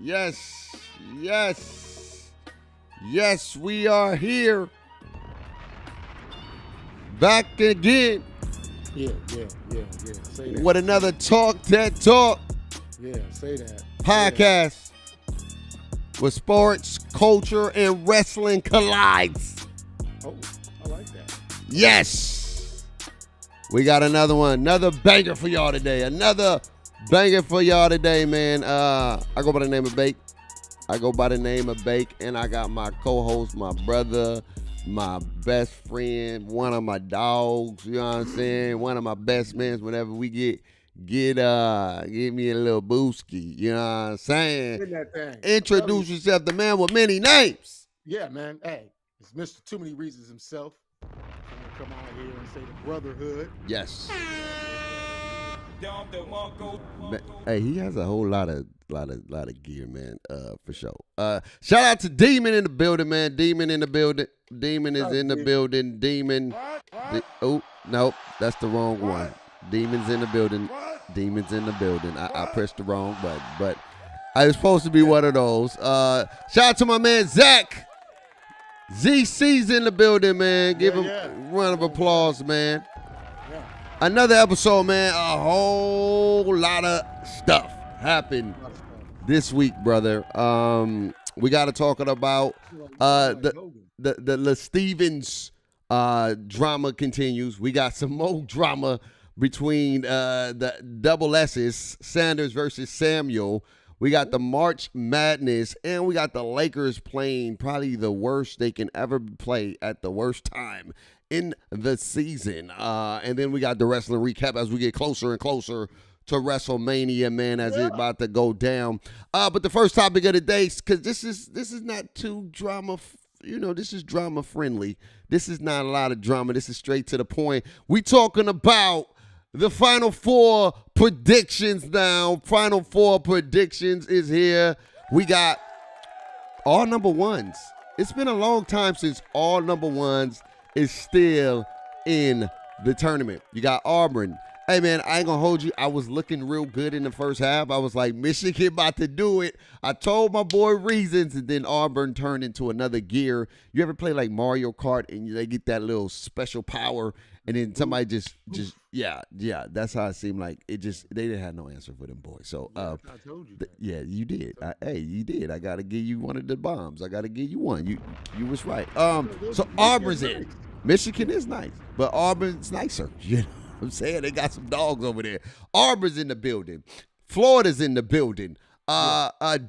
Yes, yes, yes, we are here. Back again Yeah. Say that. with another Talk That Talk Yeah, say that. Say that. podcast where sports, culture, and wrestling collides. Oh, I like that. Yes. We got another one. Another banger for y'all today. Another banger for y'all today, man. I go by the name of Bake. And I got my co-host, my brother, my best friend, one of my dogs, you know what I'm saying? One of my best men whenever we give me a little booski, you know what I'm saying? In that thing. Introduce yourself, the man with many names. Yeah, man. Hey, it's Mr. Too Many Reasons himself. I'm gonna come out here and say the brotherhood. Yes. Hey, he has a whole lot of gear, man. For sure. Shout out to Demon in the building, man. Demon in the building. Demon is in the building. Demon. Oh no, that's the wrong one. Demon's in the building. Demons in the building. I pressed the wrong button, but I was supposed to be one of those. Shout out to my man Zach. ZC's in the building, man. Give him a round of applause, man. Another episode, man. A whole lot of stuff happened this week, brother. We got to talk about the Stevens drama continues. We got some more drama between the double S's, Sanders versus Samuel. We got the March Madness, and we got the Lakers playing probably the worst they can ever play at the worst time in the season. And then we got the wrestling recap as we get closer and closer to WrestleMania, man, as it's about to go down. But the first topic of the day, because this is not too drama, this is drama friendly. This is not a lot of drama. This is straight to the point. We talking about the Final Four predictions now. Final Four predictions is here. We got all number ones. It's been a long time since all number ones is still in the tournament. You got Auburn. Hey, man, I ain't going to hold you. I was looking real good in the first half. I was like, Michigan about to do it. I told my boy reasons, and then Auburn turned into another gear. You ever play like Mario Kart and they get that little special power, and then somebody just that's how it seemed like. They didn't have no answer for them boys. So, I told you that. You did. You did. I got to give you one of the bombs. I got to give you one. You was right. So Auburn's in. Michigan is nice, but Auburn's nicer. You know what I'm saying? They got some dogs over there. Auburn's in the building. Florida's in the building.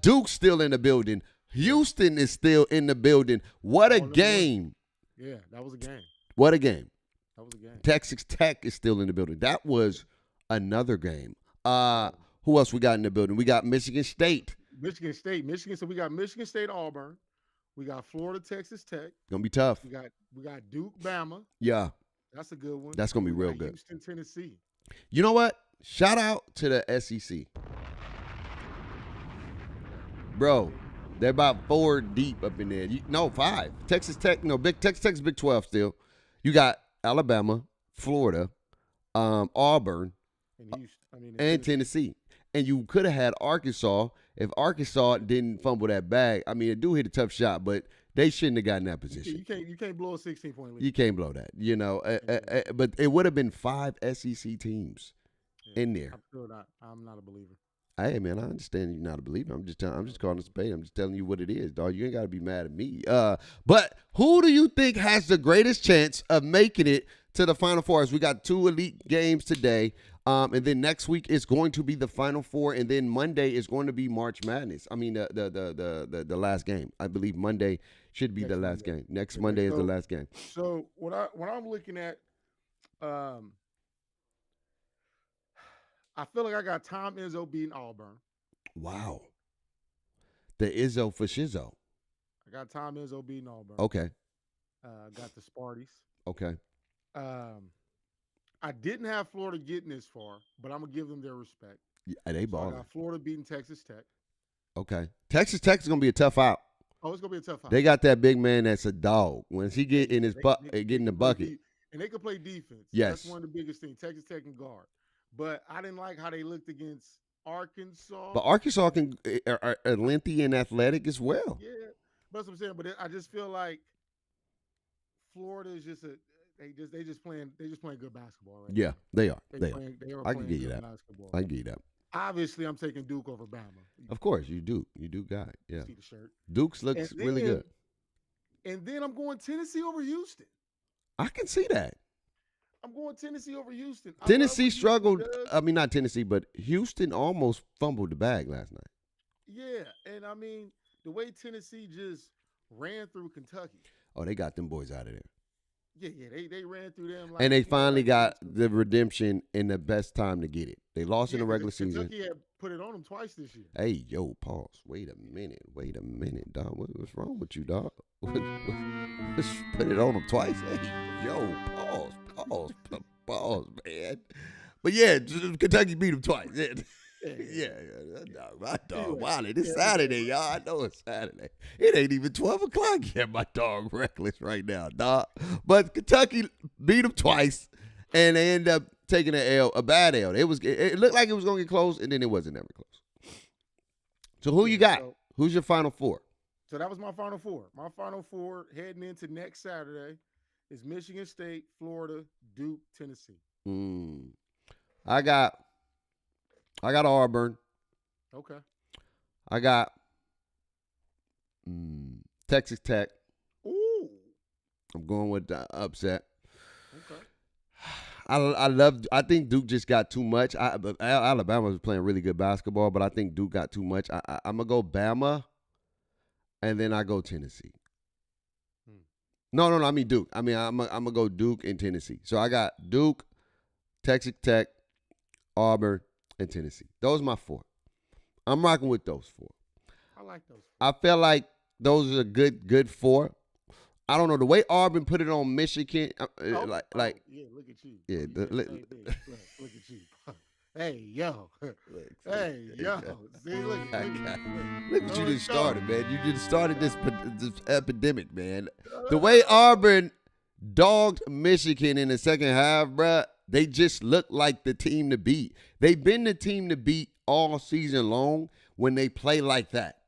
Duke's still in the building. Houston is still in the building. What a game. Yeah, that was a game. What a game. That was a game. Texas Tech is still in the building. That was another game. Who else we got in the building? We got Michigan State. So we got Michigan State, Auburn. We got Florida, Texas Tech. Gonna be tough. We got Duke, Bama. Yeah. That's a good one. That's gonna be real good. Houston, Tennessee. You know what? Shout out to the SEC. Bro, they're about 4 deep up in there. 5. Texas Tech, Texas Tech's Big 12 still. You got Alabama, Florida, Auburn, and Tennessee. And you could have had Arkansas if Arkansas didn't fumble that bag. I mean, it do hit a tough shot, but they shouldn't have gotten that position. You can't blow a 16-point lead. You can't blow that, but it would have been 5 SEC teams in there. I'm not a believer. Hey, man, I understand you're not a believer. I'm just calling it a spade. I'm just telling you what it is, dog. You ain't got to be mad at me. But who do you think has the greatest chance of making it to the Final Four? As we got 2 elite games today, and then next week is going to be the Final Four, and then Monday is going to be March Madness. I mean, the last game. I believe Monday should be the last game. Next Monday is the last game. So what I'm looking at, I feel like I got Tom Izzo beating Auburn. Wow. The Izzo for Shizzo. I got Tom Izzo beating Auburn. Okay. Got the Sparties. Okay. I didn't have Florida getting this far, but I'm going to give them their respect. Yeah, they balling. I got Florida beating Texas Tech. Okay. Texas Tech is going to be a tough out. Oh, it's going to be a tough out. They got that big man that's a dog. Once he get in his get in the bucket. And they can play defense. Yes. That's one of the biggest things. Texas Tech can guard. But I didn't like how they looked against Arkansas. But Arkansas are lengthy and athletic as well. Yeah, but that's what I'm saying. But I just feel like Florida is just they just playing good basketball right Yeah, now. they are. They are. They are I can playing give you good that. basketball. I can give you that. Obviously, I'm taking Duke over Bama. Of course, you do. You do got it. You Yeah. see the shirt, Dukes and looks really then good. I'm going Tennessee over Houston. I can see that. I'm going Tennessee over Houston. I love Tennessee what Houston struggled. does. I mean, not Tennessee, but Houston almost fumbled the bag last night. Yeah, and I mean the way Tennessee just ran through Kentucky. Oh, they got them boys out of there. Yeah, they ran through them And like they finally like they got was- the redemption in the best time to get it. They lost in yeah, the regular because season. Kentucky had put it on them twice this year. Hey, yo, pause. Wait a minute. Wait a minute, dog. What's wrong with you, dog? Put it on them twice. Hey, yo, pause, man. But yeah, Kentucky beat them twice. Yeah, my dog. Anyway, Wow, it's Saturday, y'all. I know it's Saturday. It ain't even 12 o'clock yet. My dog reckless right now, dog. But Kentucky beat them twice, and they end up taking a bad L. It looked like it was gonna get close, and then it wasn't ever close. So who you got? Who's your final four? So that was my final four. My final four heading into next Saturday is Michigan State, Florida, Duke, Tennessee. I got Auburn. Okay. I got Texas Tech. Ooh. I'm going with the upset. Okay. I think Duke just got too much. Alabama was playing really good basketball, but I think Duke got too much. I'm gonna go Bama, and then I go Tennessee. No. I mean Duke. I mean I'm gonna go Duke and Tennessee. So I got Duke, Texas Tech, Auburn, and Tennessee. Those are my four. I'm rocking with those four. I like those. I feel like those are good four. I don't know the way Auburn put it on Michigan. Yeah, look at you. Yeah, look at you. Hey yo, hey yo. See, look what you just started, man. You just started this epidemic, man. The way Auburn dogged Michigan in the second half, bruh, they just look like the team to beat. They've been the team to beat all season long when they play like that.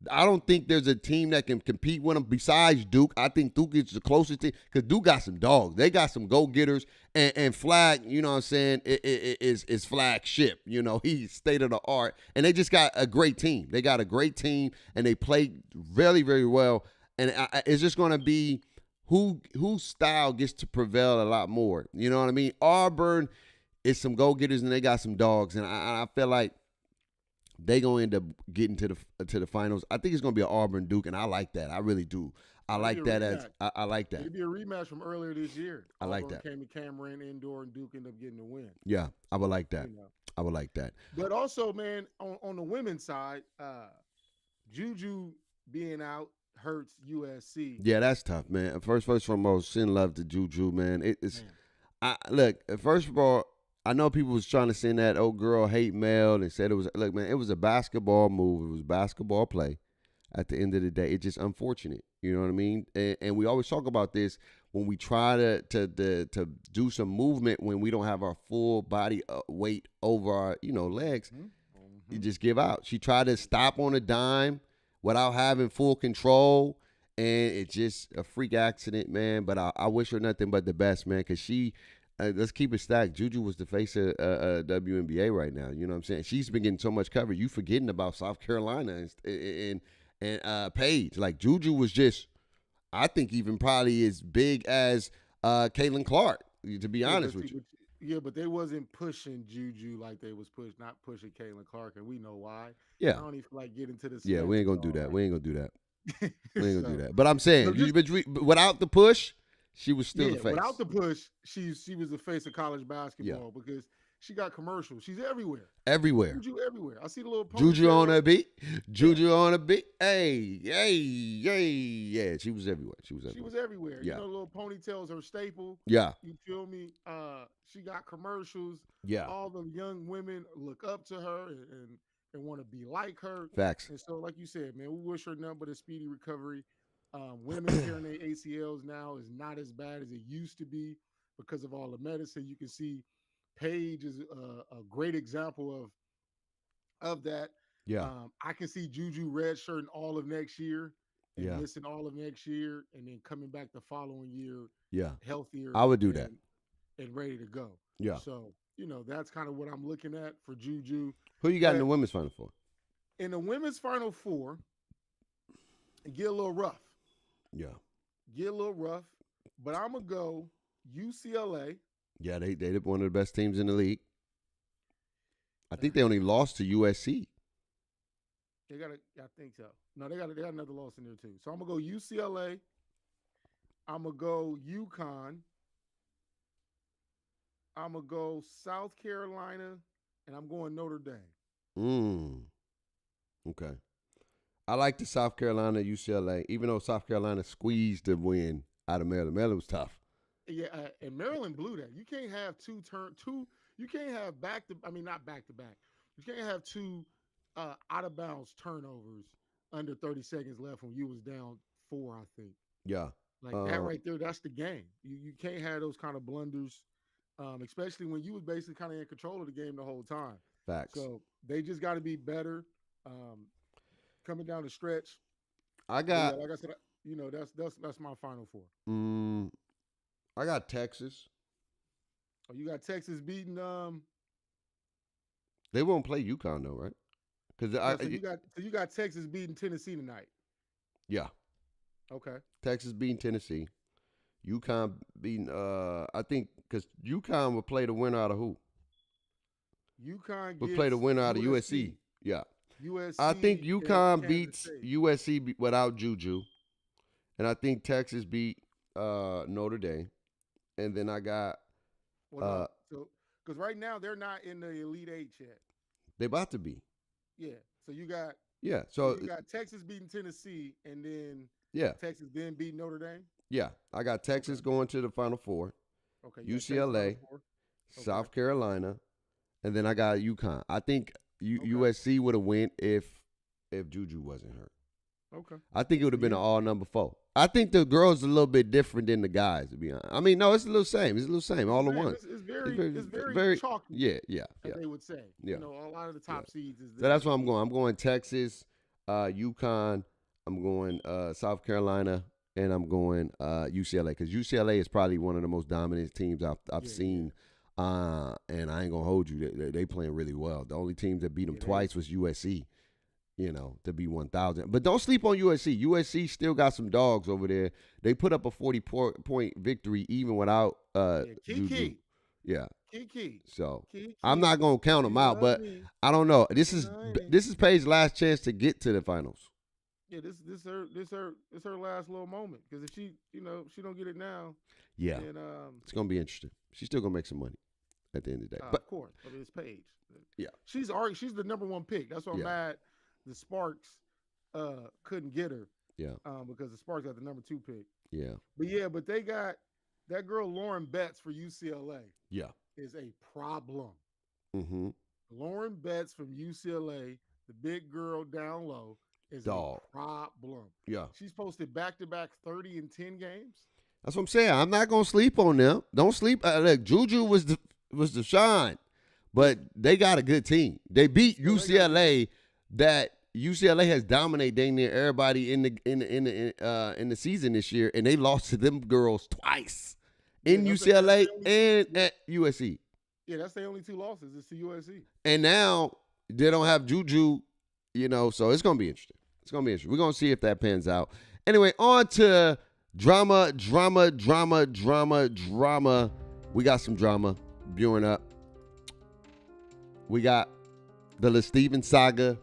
I don't think there's a team that can compete with them besides Duke. I think Duke is the closest team because Duke got some dogs. They got some go-getters, and Flag, you know what I'm saying, is flagship. You know, he's state of the art, and they just got a great team. They got a great team, and they play very, very well. And it's just going to be whose style gets to prevail a lot more. You know what I mean? Auburn is some go-getters, and they got some dogs, and I feel like they gonna end up getting to the finals. I think it's gonna be an Auburn Duke, and I like that. I really do. I like that I like that. It'd be a rematch from earlier this year. I like that. Came to Cameron indoor, and Duke ended up getting the win. Yeah, I would like that. I would like that. But also, man, on the women's side, Juju being out hurts USC. Yeah, that's tough, man. First and foremost, send love to Juju, man. Look, first of all, I know people was trying to send that old girl hate mail and said it was, look, man, it was a basketball move. It was basketball play. At the end of the day, it's just unfortunate. You know what I mean? And we always talk about this when we try to do some movement when we don't have our full body weight over our, legs. You just give out. She tried to stop on a dime without having full control, and it's just a freak accident, man. But I wish her nothing but the best, man, because she – let's keep it stacked. Juju was the face of WNBA right now. You know what I'm saying? She's been getting so much coverage. You forgetting about South Carolina and Paige. Like, Juju was just, I think, even probably as big as Caitlin Clark, to be honest with you. Yeah, but they wasn't pushing Juju like they was not pushing Caitlin Clark, and we know why. Yeah. I don't even like get into this. Yeah, we ain't going to do that. Right. We ain't going to do that. We ain't going to do that. But I'm saying, without the push, she was still the face. Without the push, she was the face of college basketball because she got commercials. She's everywhere. Everywhere. Juju everywhere. I see the little Juju on a beat. Juju on a beat. Hey. Yeah, she was everywhere. She was everywhere. Yeah. Little ponytails her staple. Yeah. You feel me? She got commercials. Yeah. All the young women look up to her and want to be like her. Facts. And so, like you said, man, we wish her nothing but a speedy recovery. Women tearing their ACLs now is not as bad as it used to be because of all the medicine. You can see Paige is a great example of of that. Yeah. I can see Juju redshirting all of next year and Yeah. missing all of next year, and then coming back the following year Yeah. healthier I would do that. and ready to go. Yeah. So that's kind of what I'm looking at for Juju. Who you got in the But women's final four? in the women's final four, it get a little rough. Yeah. Get a little rough, but I'm gonna go UCLA. Yeah, they one of the best teams in the league. I think they only lost to USC. They got I think so. No, they got another loss in there too. So I'm gonna go UCLA. I'm gonna go UConn. I'm gonna go South Carolina, and I'm going Notre Dame. Okay. I like the South Carolina UCLA, even though South Carolina squeezed the win out of Maryland. Maryland was tough. Yeah, and Maryland blew that. You can't have two. You can't have not back to back. You can't have two out of bounds turnovers under 30 seconds left when you was down 4. I think. Yeah. Like that right there. That's the game. You can't have those kind of blunders, especially when you was basically kind of in control of the game the whole time. Facts. So they just got to be better. Coming down the stretch. I got. Like I said, that's my final four. I got Texas. Oh, you got Texas beating. They won't play UConn though, right? Because you got Texas beating Tennessee tonight. Yeah. Okay. Texas beating Tennessee. UConn beating. I think because UConn would play the winner out of who? UConn would play the winner out of USC. Yeah. USC. I think UConn beats USC without Juju, and I think Texas beat Notre Dame, and then I got. Because right now they're not in the Elite Eight yet. They about to be. Yeah. So you got. Yeah. So you got Texas beating Tennessee, and then. Yeah. Texas then beat Notre Dame. Yeah, I got Texas going to the Final Four. Okay. UCLA, South Carolina, and then I got UConn. I think USC would have went if Juju wasn't hurt. Okay. I think it would have been an all number 4. I think the girls are a little bit different than the guys, to be honest. I mean, no, it's a little same. It's a little same, all at once. It's very chalky. Yeah. They would say. Yeah. A lot of the top seeds is. So that's where I'm going. I'm going Texas, UConn. I'm going South Carolina, and I'm going UCLA because UCLA is probably one of the most dominant teams I've seen. And I ain't gonna hold you. They playing really well. The only team that beat them twice was USC. To be 1,000. But don't sleep on USC. USC still got some dogs over there. They put up a 40-point victory even without Juju. Yeah. Kiki. So I'm not gonna count them out, but I don't know. This is Paige's last chance to get to the finals. Yeah, this her last little moment because if she don't get it now. Yeah. Then, it's gonna be interesting. She's still gonna make some money at the end of the day. But of course, it's Paige. Yeah. She's the number 1 pick. That's why I'm mad. The Sparks couldn't get her. Yeah. Because the Sparks got the number 2 pick. Yeah. But they got that girl Lauren Betts for UCLA. Yeah. Is a problem. Mm-hmm. Lauren Betts from UCLA, the big girl down low, is a problem. Yeah. She's posted back-to-back 30 and 10 games. That's what I'm saying. I'm not gonna sleep on them. Don't sleep. Look, Juju was the shine, but they got a good team. They beat UCLA. That UCLA has dominated dang near everybody in the season this year, and they lost to them girls twice in UCLA and at USC. Yeah, that's their only 2 losses is to USC. And now they don't have Juju, so it's gonna be interesting. We're gonna see if that pans out. Anyway, on to drama. We got some drama brewing up. We got the LeSteven saga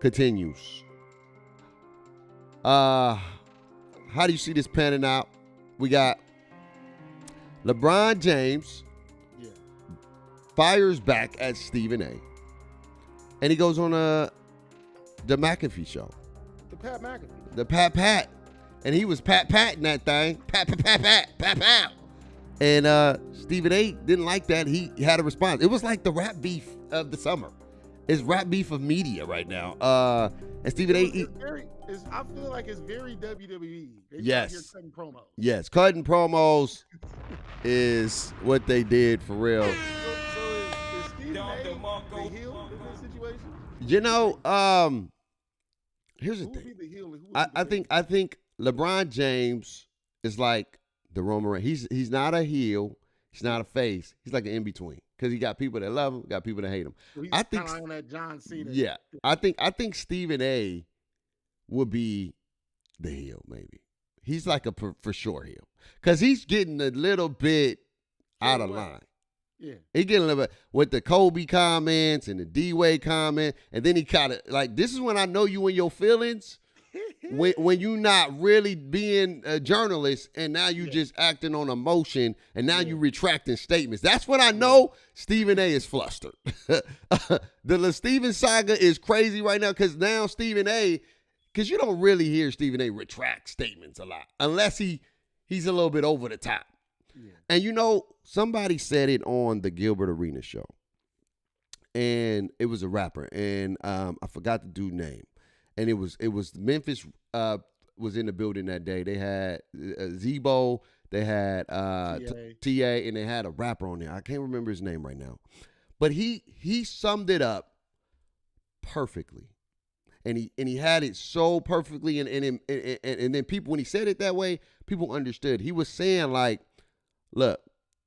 continues. How do you see this panning out? We got LeBron James fires back at Stephen A. And he goes on the McAfee show. The Pat McAfee. The Pat. And he was patting that thing. Pat. And Stephen A. didn't like that. He had a response. It was like the rap beef of the summer. It's rap beef of media right now. And Stephen A. I feel like it's very WWE. Yes. Here cutting promos. Yes, cutting promos is what they did for real. So is Stephen A. the heel in this situation? You You know, think here's the who would thing. be the heel and who would I, be the I think baby? I think LeBron James is like the Roman Reigns. He's not a heel. He's not Yeah. a face. He's like an in between because he got people that love him, got people that hate him. So I he's think, kind of on that John Cena. yeah, I think Stephen A. would be the heel maybe. He's like a for sure heel because he's getting a little bit out Carried of away. line. Yeah. He getting a little bit with the Kobe comments and the D Wade comment, and then he kind of like this is when I know you in your feelings when you not really being a journalist and now you Yeah. just acting on emotion and now Yeah. you retracting statements. That's when I Yeah. know Stephen A is flustered. The Stephen saga is crazy right now because now Stephen A, because you don't really hear Stephen A retract statements a lot unless he's a little bit over the top. Yeah. And you know, somebody said it on the Gilbert Arenas show, and it was a rapper, and I forgot the dude's name, and it was Memphis was in the building that day. They had Zebo, they had TA. TA, and they had a rapper on there. I can't remember his name right now, but he summed it up perfectly. And he had it so perfectly, and then people when he said it that way, people understood. He was saying like, look,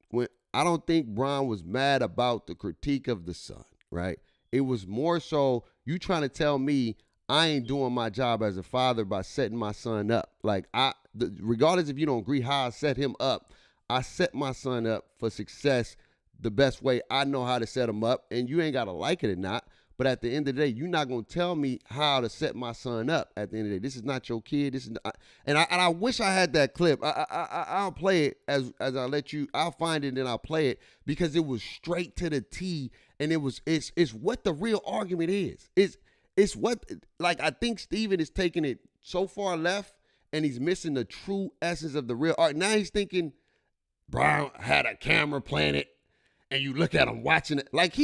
when I don't think Bron was mad about the critique of the son, right? It was more so you trying to tell me I ain't doing my job as a father by setting my son up. Like regardless if you don't agree how I set him up, I set my son up for success the best way I know how to set him up, and you ain't gotta like it or not. But at the end of the day, you're not gonna tell me how to set my son up. At the end of the day, this is not your kid. This is not, and I wish I had that clip. I'll play it as I let you. I'll find it and I'll play it because it was straight to the T, and it's what the real argument is. It's what like I think Steven is taking it so far left, and he's missing the true essence of the real art. Now he's thinking Brown had a camera planted, and you look at him watching it like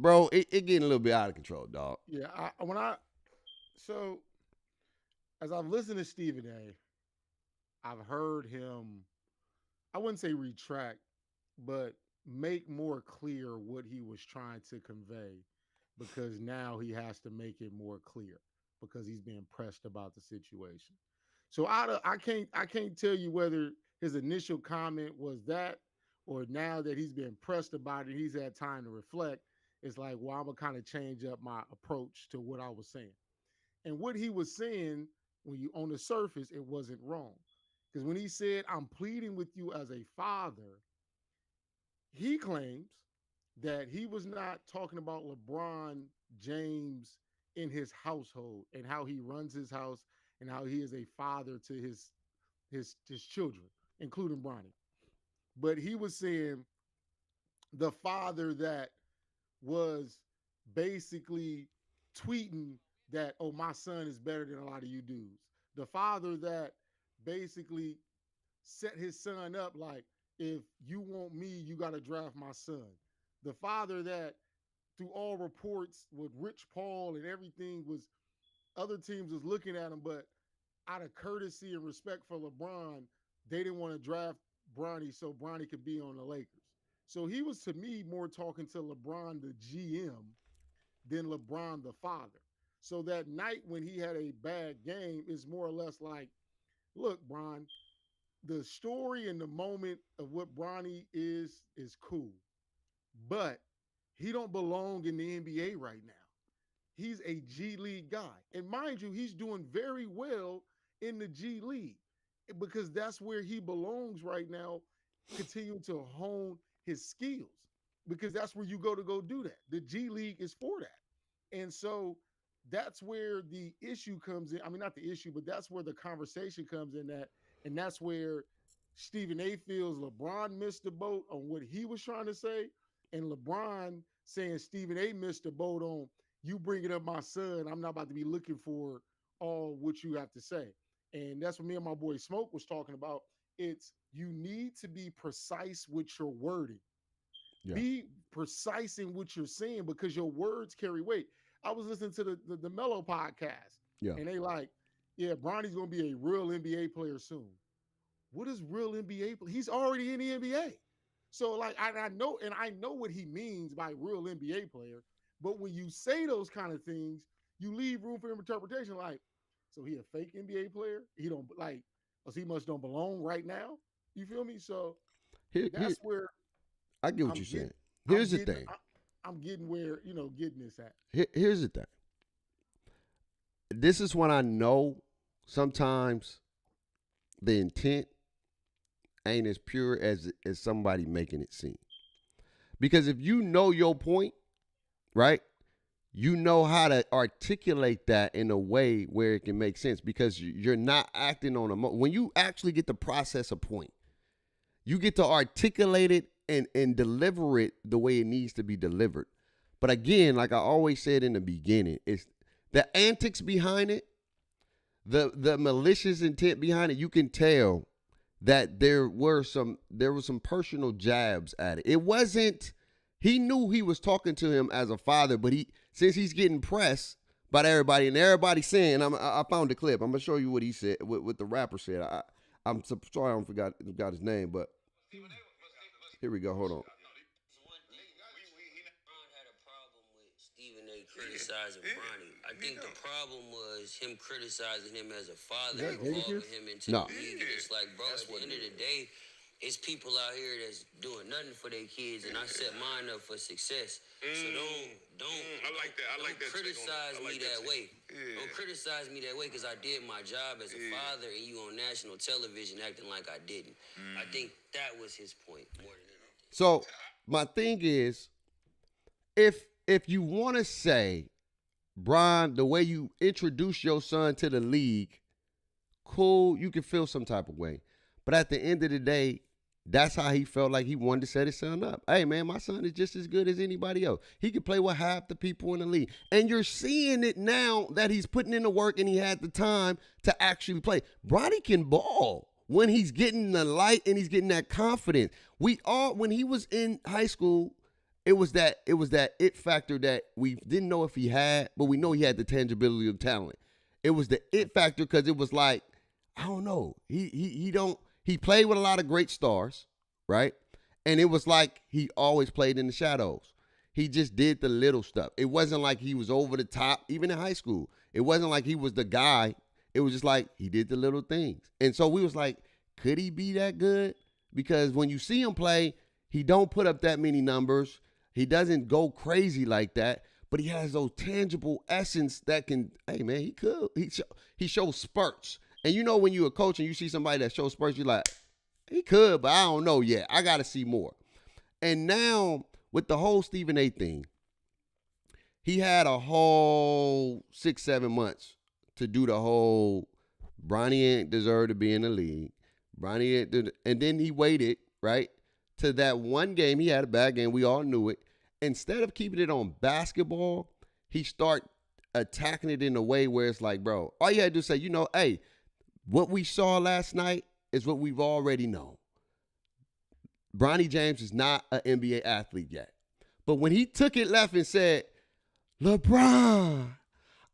bro, it getting a little bit out of control, dog. Yeah. So as I've listened to Stephen A, I've heard him. I wouldn't say retract, but make more clear what he was trying to convey, because now he has to make it more clear because he's being pressed about the situation. So I can't tell you whether his initial comment was that, or now that he's been pressed about it, he's had time to reflect. It's like, well, I'm gonna kind of change up my approach to what I was saying. And what he was saying, when you on the surface, it wasn't wrong. Because when he said, I'm pleading with you as a father, he claims that he was not talking about LeBron James in his household and how he runs his house and how he is a father to his children, including Bronny. But he was saying the father that was basically tweeting that, oh, my son is better than a lot of you dudes. The father that basically set his son up like, if you want me, you got to draft my son. The father that, through all reports with Rich Paul and everything, was other teams was looking at him, but out of courtesy and respect for LeBron, they didn't want to draft Bronny so Bronny could be on the Lakers. So he was, to me, more talking to LeBron, the GM, than LeBron, the father. So that night when he had a bad game is more or less like, look, Bron, the story and the moment of what Bronny is cool, but he don't belong in the NBA right now. He's a G League guy. And mind you, he's doing very well in the G League because that's where he belongs right now, continuing to hone his skills, because that's where you go do that. The G League is for that. And so that's where the issue comes in. I mean, not the issue, but that's where the conversation comes in that. And that's where Stephen A feels LeBron missed the boat on what he was trying to say. And LeBron saying Stephen A missed the boat on, you bringing up my son. I'm not about to be looking for all what you have to say. And that's what me and my boy Smoke was talking about. It's, you need to be precise with your wording. Yeah, Be precise in what you're saying because your words carry weight. I was listening to the Mellow podcast, yeah. and they like, yeah, Bronny's gonna be a real NBA player soon. What is real NBA? He's already in the NBA. So like I know what he means by real NBA player, but when you say those kind of things, you leave room for interpretation. Like, so he a fake NBA player? He don't like, or he must don't belong right now. You feel me? So Here, that's where I get what I'm you're getting, saying. Here's the thing. I'm getting where getting this at. Here's the thing. This is when I know sometimes the intent ain't as pure as somebody making it seem. Because if you know your point, right, you know how to articulate that in a way where it can make sense because you're not acting on when you actually get to process a point, you get to articulate it and deliver it the way it needs to be delivered. But again, like I always said in the beginning, it's the antics behind it, the malicious intent behind it. You can tell that there was some personal jabs at it. It wasn't. He knew he was talking to him as a father, but since he's getting pressed by everybody and everybody saying, I found the clip. I'm gonna show you what he said, what the rapper said. I'm sorry I forgot his name, but here we go. Hold on. Had a problem with Stephen A. criticizing Bronny. I think the problem was him criticizing him as a father, involving him into the league. And it's like, bro, at the end of the day, it's people out here that's doing nothing for their kids, and I set mine up for success. So don't I like that. I like that. Criticize me that way. Don't criticize me that way because I did my job as a father, and you on national television acting like I didn't. I think that was his point more than anything. So my thing is, if you want to say, Brian, the way you introduce your son to the league, cool, you can feel some type of way. But at the end of the day, that's how he felt like he wanted to set his son up. Hey, man, my son is just as good as anybody else. He can play with half the people in the league. And you're seeing it now that he's putting in the work and he had the time to actually play. Bronny can ball when he's getting the light and he's getting that confidence. When he was in high school, it was that it factor that we didn't know if he had, but we know he had the tangibility of talent. It was the it factor because it was like, I don't know. He played with a lot of great stars, right? And it was like he always played in the shadows. He just did the little stuff. It wasn't like he was over the top, even in high school. It wasn't like he was the guy. It was just like he did the little things. And so we was like, could he be that good? Because when you see him play, he don't put up that many numbers. He doesn't go crazy like that, but he has those tangible essence that can, hey man, he could. He shows spurts. And you know when you're a coach and you see somebody that shows spurts, you're like, he could, but I don't know yet. I got to see more. And now with the whole Stephen A thing, he had a whole 6-7 months to do the whole Bronny ain't deserve to be in the league. And then he waited, right, to that one game. He had a bad game. We all knew it. Instead of keeping it on basketball, he start attacking it in a way where it's like, bro, all you had to do is say, hey, what we saw last night is what we've already known. Bronny James is not an NBA athlete yet. But when he took it left and said, LeBron,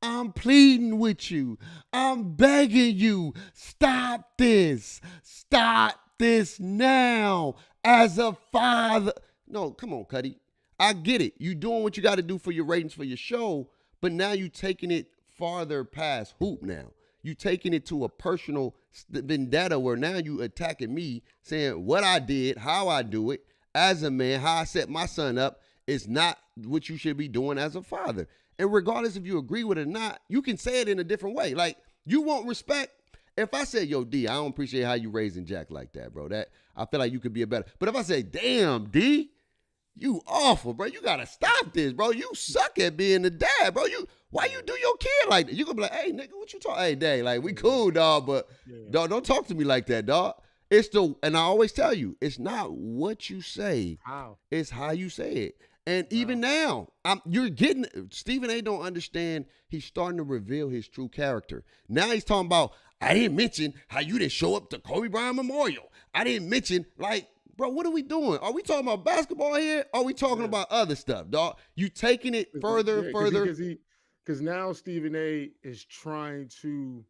I'm pleading with you. I'm begging you. Stop this. Stop this now as a father. No, come on, Cuddy. I get it. You doing what you got to do for your ratings for your show, but now you taking it farther past hoop now. You taking it to a personal vendetta where now you attacking me, saying what I did, how I do it, as a man, how I set my son up is not what you should be doing as a father. And regardless if you agree with it or not, you can say it in a different way. Like, you want respect. If I say, yo, D, I don't appreciate how you raising Jack like that, bro. That I feel like you could be a better. But if I say, damn, D, you awful, bro. You gotta stop this, bro. You suck at being the dad, bro. Why you do your kid like that? You gonna be like, hey, nigga, what you talking? Hey, dad, like we cool, dog, but dog, don't talk to me like that, dog. And I always tell you, it's not what you say, it's how you say it. And even now, you're getting Stephen A. don't understand. He's starting to reveal his true character. Now he's talking about, I didn't mention how you didn't show up to Kobe Bryant Memorial. I didn't mention, like, bro, what are we doing? Are we talking about basketball here? Or are we talking about other stuff, dog? You taking it further and further. Because now Stephen A. is trying to,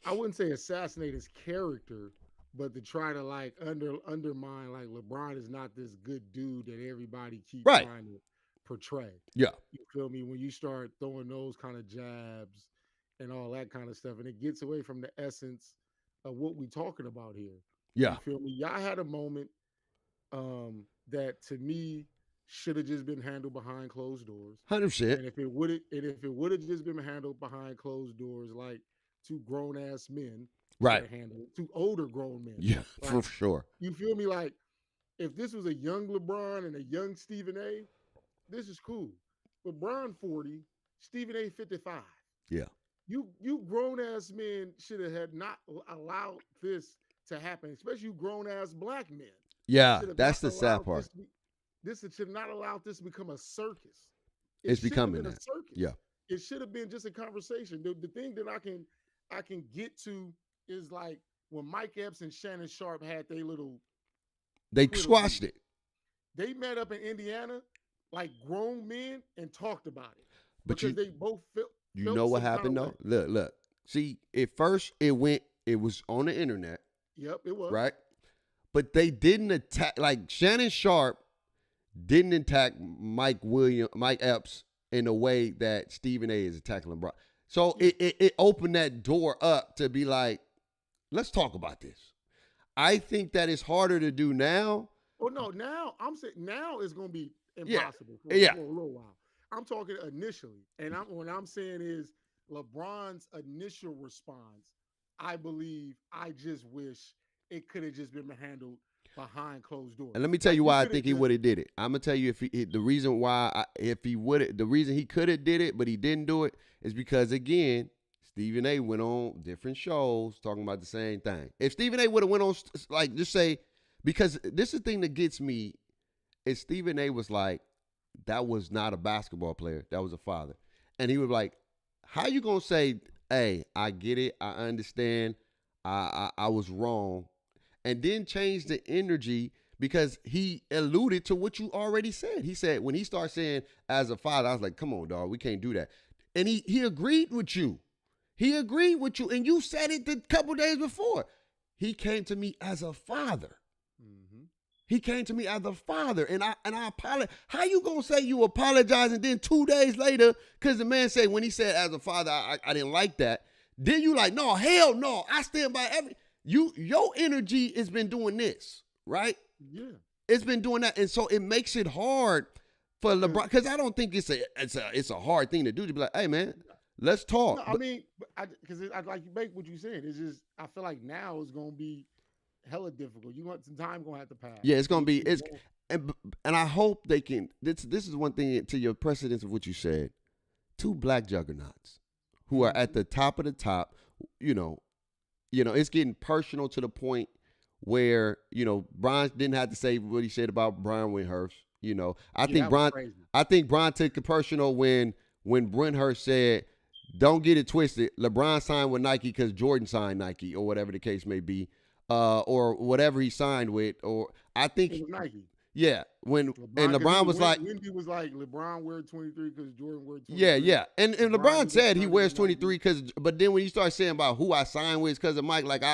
I wouldn't say assassinate his character, but to try to like undermine like LeBron is not this good dude that everybody keep Right. trying to portray. Yeah. You feel me? When you start throwing those kind of jabs and all that kind of stuff, and it gets away from the essence of what we talking about here. Yeah. You feel me? Y'all had a moment that to me should have just been handled behind closed doors. 100%. And if it would have just been handled behind closed doors, like two grown ass men should Right. have handled it, two older grown men. Yeah, for Like, sure. you feel me? Like, if this was a young LeBron and a young Stephen A, this is cool. LeBron 40, Stephen A 55. Yeah. You grown ass men should have had not allowed this to happen, especially you grown ass black men. Yeah, Should have that's not the sad allowed part. this should not allow this to become a circus. It It's shouldn't have becoming been a that. circus. Yeah. It should have been just a conversation. The thing that I can get to is like when Mike Epps and Shannon Sharp had their little They Twitter squashed beef. it. They met up in Indiana like grown men and talked about it But because they both you felt know what some kind happened of though? way. Look. See, at first it was on the internet, Yep, it was. right? But they didn't attack, like Shannon Sharp didn't attack Mike Epps in a way that Stephen A is attacking LeBron. So it opened that door up to be like, let's talk about this. I think that it's harder to do now. Oh no, now I'm saying now it's gonna be Yeah. impossible for Yeah. a little while. I'm talking initially, and what I'm saying is LeBron's initial response. I believe I just wish it could have just been handled behind closed doors. And let me tell Like you you why I could have think he just would have did it. I'm gonna tell you the reason why the reason he could have did it, but he didn't do it is because again, Stephen A went on different shows talking about the same thing. If Stephen A would have went on like just say, because this is the thing that gets me is Stephen A was like, that was not a basketball player, that was a father, and he was like, how you gonna say, hey, I get it, I understand, I was wrong, and then change the energy because he alluded to what you already said. He said when he started saying as a father, I was like, come on, dog, we can't do that. And he agreed with you. He agreed with you, and you said it a couple days before. He came to me as a father. Mm-hmm. He came to me as a father, and I apologize. How you gonna say you apologize, and then 2 days later, because the man said when he said as a father, I didn't like that. Then you like, no, hell no, I stand by your energy has been doing this, right? Yeah. It's been doing that, and so it makes it hard for LeBron because I don't think it's a hard thing to do to be like, hey man, let's talk. No, I mean, because I like you make what you saying. It's just I feel like now it's gonna be hella difficult. You want some time gonna have to pass. Yeah, it's gonna be and I hope they can. This is one thing to your precedence of what you said. Two black juggernauts who are at the top of the top. You know, it's getting personal to the point where Brian didn't have to say what he said about Brian Windhurst. I think Brian took it personal when Windhurst said, "Don't get it twisted. LeBron signed with Nike because Jordan signed Nike, or whatever the case may be, or whatever he signed with." Or I think it was Nike. Yeah, LeBron was like, Wendy was like, LeBron wear 23 because Jordan wear 23. Yeah, and LeBron said he wears 23 but then when you start saying about who I signed with because of Mike, like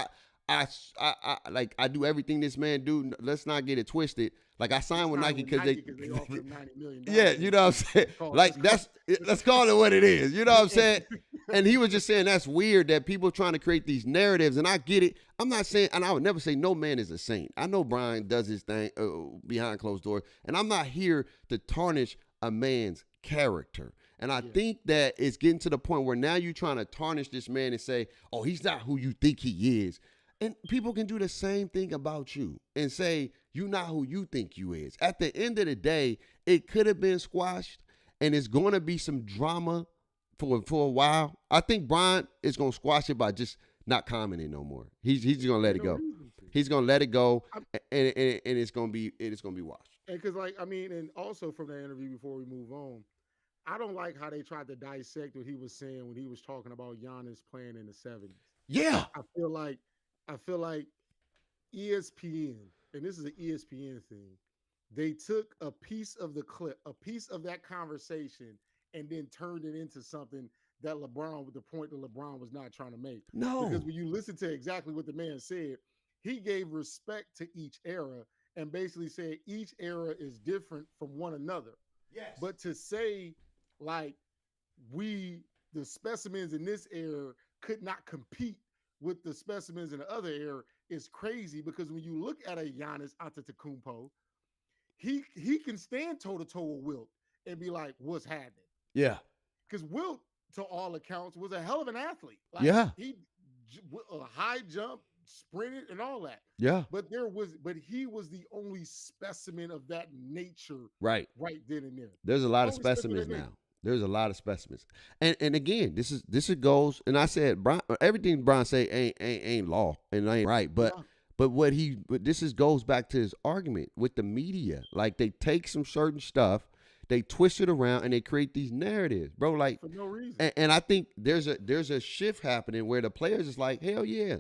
I do everything this man do. Let's not get it twisted. Like I signed with Nike because they offered him $90 million. Yeah, you know what I'm saying? Like let's call it what it is. You know what I'm saying? And he was just saying that's weird that people are trying to create these narratives, and I get it. I'm not saying, and I would never say no man is a saint. I know Brian does his thing behind closed doors, and I'm not here to tarnish a man's character. And I think that it's getting to the point where now you're trying to tarnish this man and say, oh, he's not who you think he is. And people can do the same thing about you and say, you're not who you think you is. At the end of the day, it could have been squashed, and it's going to be some drama for a while. I think Brian is going to squash it by just not commenting no more. He's going to let it go. He's going to let it go, and it's going to be washed. And because, and also from that interview before we move on, I don't like how they tried to dissect what he was saying when he was talking about Giannis playing in the 70s. Yeah. I feel like ESPN, and this is an ESPN thing, they took a piece of the clip, a piece of that conversation, and then turned it into something that the point that LeBron was not trying to make. No. Because when you listen to exactly what the man said, he gave respect to each era and basically said each era is different from one another. Yes. But to say like the specimens in this era could not compete with the specimens in the other era is crazy because when you look at a Giannis Antetokounmpo, he can stand toe to toe with Wilt and be like, "What's happening?" Yeah. Because Wilt, to all accounts, was a hell of an athlete. Like, yeah. He a high jump, sprinted, and all that. Yeah. But he was the only specimen of that nature. Right. Right then and there. There's a lot of specimens now. There's a lot of specimens, and again, this goes. And I said, Brian, everything Brian say ain't law and ain't right, but this goes back to his argument with the media. Like they take some certain stuff, they twist it around, and they create these narratives, bro. Like for no reason. And I think there's a shift happening where the players is like, hell yeah.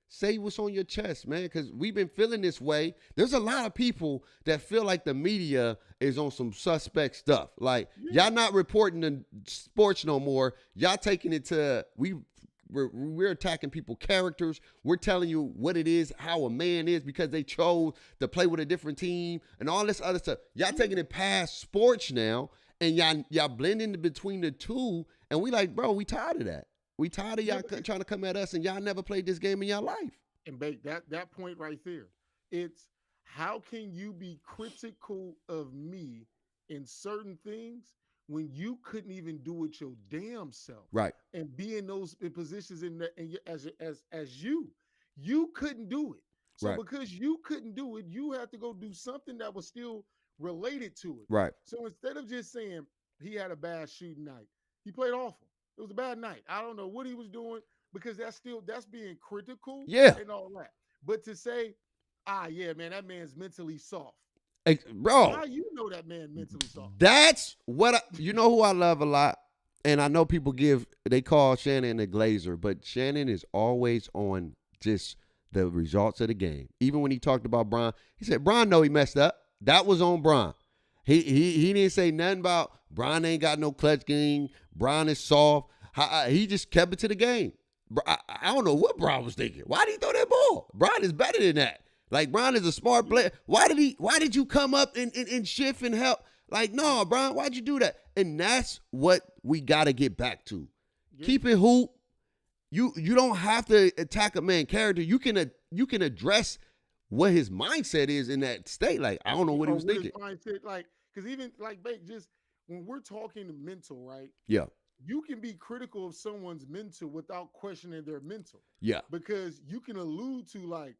Say what's on your chest, man, because we've been feeling this way. There's a lot of people that feel like the media is on some suspect stuff. Like, y'all not reporting the sports no more. Y'all taking it to, we're attacking people's characters. We're telling you what it is, how a man is, because they chose to play with a different team and all this other stuff. Y'all taking it past sports now, and y'all blending between the two, and we like, bro, we tired of that. We tired of y'all trying to come at us, and y'all never played this game in your life. And Bake, that point right there, it's how can you be critical of me in certain things when you couldn't even do it your damn self, right? And be in those positions as you couldn't do it. So right. Because you couldn't do it, you had to go do something that was still related to it, right? So instead of just saying he had a bad shooting night, he played awful. It was a bad night. I don't know what he was doing because that's being critical, and all that. But to say, yeah, man, that man's mentally soft. Bro, how you know that man mentally soft? That's what you know who I love a lot, and I know people they call Shannon a glazer, but Shannon is always on just the results of the game. Even when he talked about Bron, he said Bron know he messed up. That was on Bron. He didn't say nothing about Bron ain't got no clutch game. Bron is soft. He just kept it to the game. I don't know what Bron was thinking. Why did he throw that ball? Bron is better than that. Like, Bron is a smart player. Why did you come up and shift and help? Like, no, Bron, why'd you do that? And that's what we got to get back to. Yeah. Keep it hoop. You don't have to attack a man character. You can address what his mindset is in that state. Like, I don't know what he was thinking. Mindset, like, because even like Bake, just when we're talking mental, right? Yeah. You can be critical of someone's mental without questioning their mental. Yeah. Because you can allude to, like,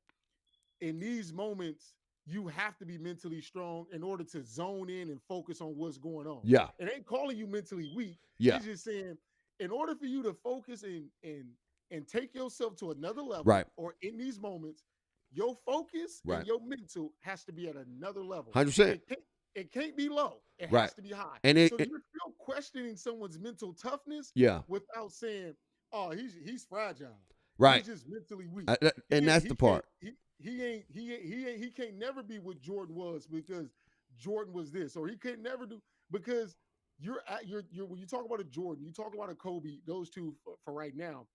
in these moments, you have to be mentally strong in order to zone in and focus on what's going on. Yeah. It ain't calling you mentally weak. Yeah. It's just saying, in order for you to focus and take yourself to another level, right, or in these moments, your focus and your mental has to be at another level. 100%. It can't be low. It right. has to be high. And so you're still questioning someone's mental toughness, without saying, "Oh, he's fragile." Right. He's just mentally weak. And that's the part. He can't never be what Jordan was because Jordan was this, or he can't never do because you're when you talk about a Jordan, you talk about a Kobe. Those two for right now,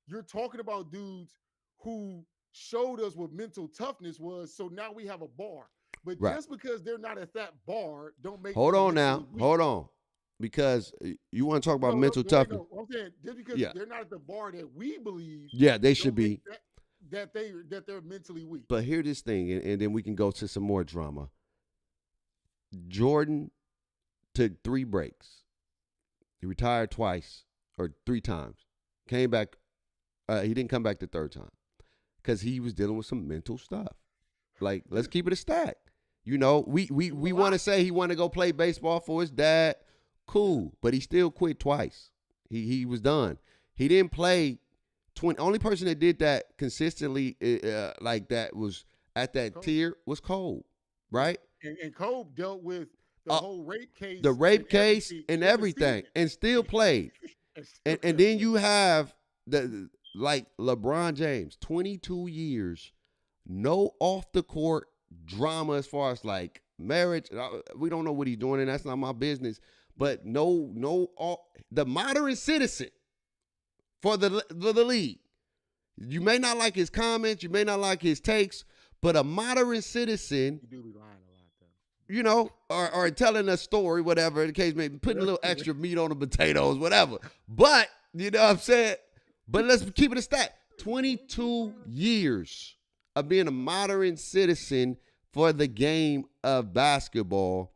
you're talking about dudes who showed us what mental toughness was. So now we have a bar. But just because they're not at that bar, don't make. Hold on now. Weak. Hold on. Because you want to talk about mental toughness. No, I'm saying just because they're not at the bar that we believe. Yeah, they should be. That they're mentally weak. But hear this thing, and then we can go to some more drama. Jordan took 3 breaks. He retired twice or 3 times. Came back. He didn't come back the 3rd time because he was dealing with some mental stuff. Like, let's keep it a stack. You know, we want to say he wanted to go play baseball for his dad. Cool. But he still quit twice. He was done. He didn't play 20. Only person that did that consistently like that was at that tier was Cole, right? And Cole dealt with the whole rape case. The rape case and everything and still played. and then you have like LeBron James, 22 years, no off the court drama as far as like marriage. We don't know what he's doing, and that's not my business. But the modern citizen for the league, You may not like his comments, you may not like his takes, but a moderate citizen, You do be lying a lot, though. you know, or telling a story, whatever the case may be, putting a little extra meat on the potatoes, whatever. But, you know what I'm saying? But let's keep it a stat. 22 years of being a modern citizen for the game of basketball.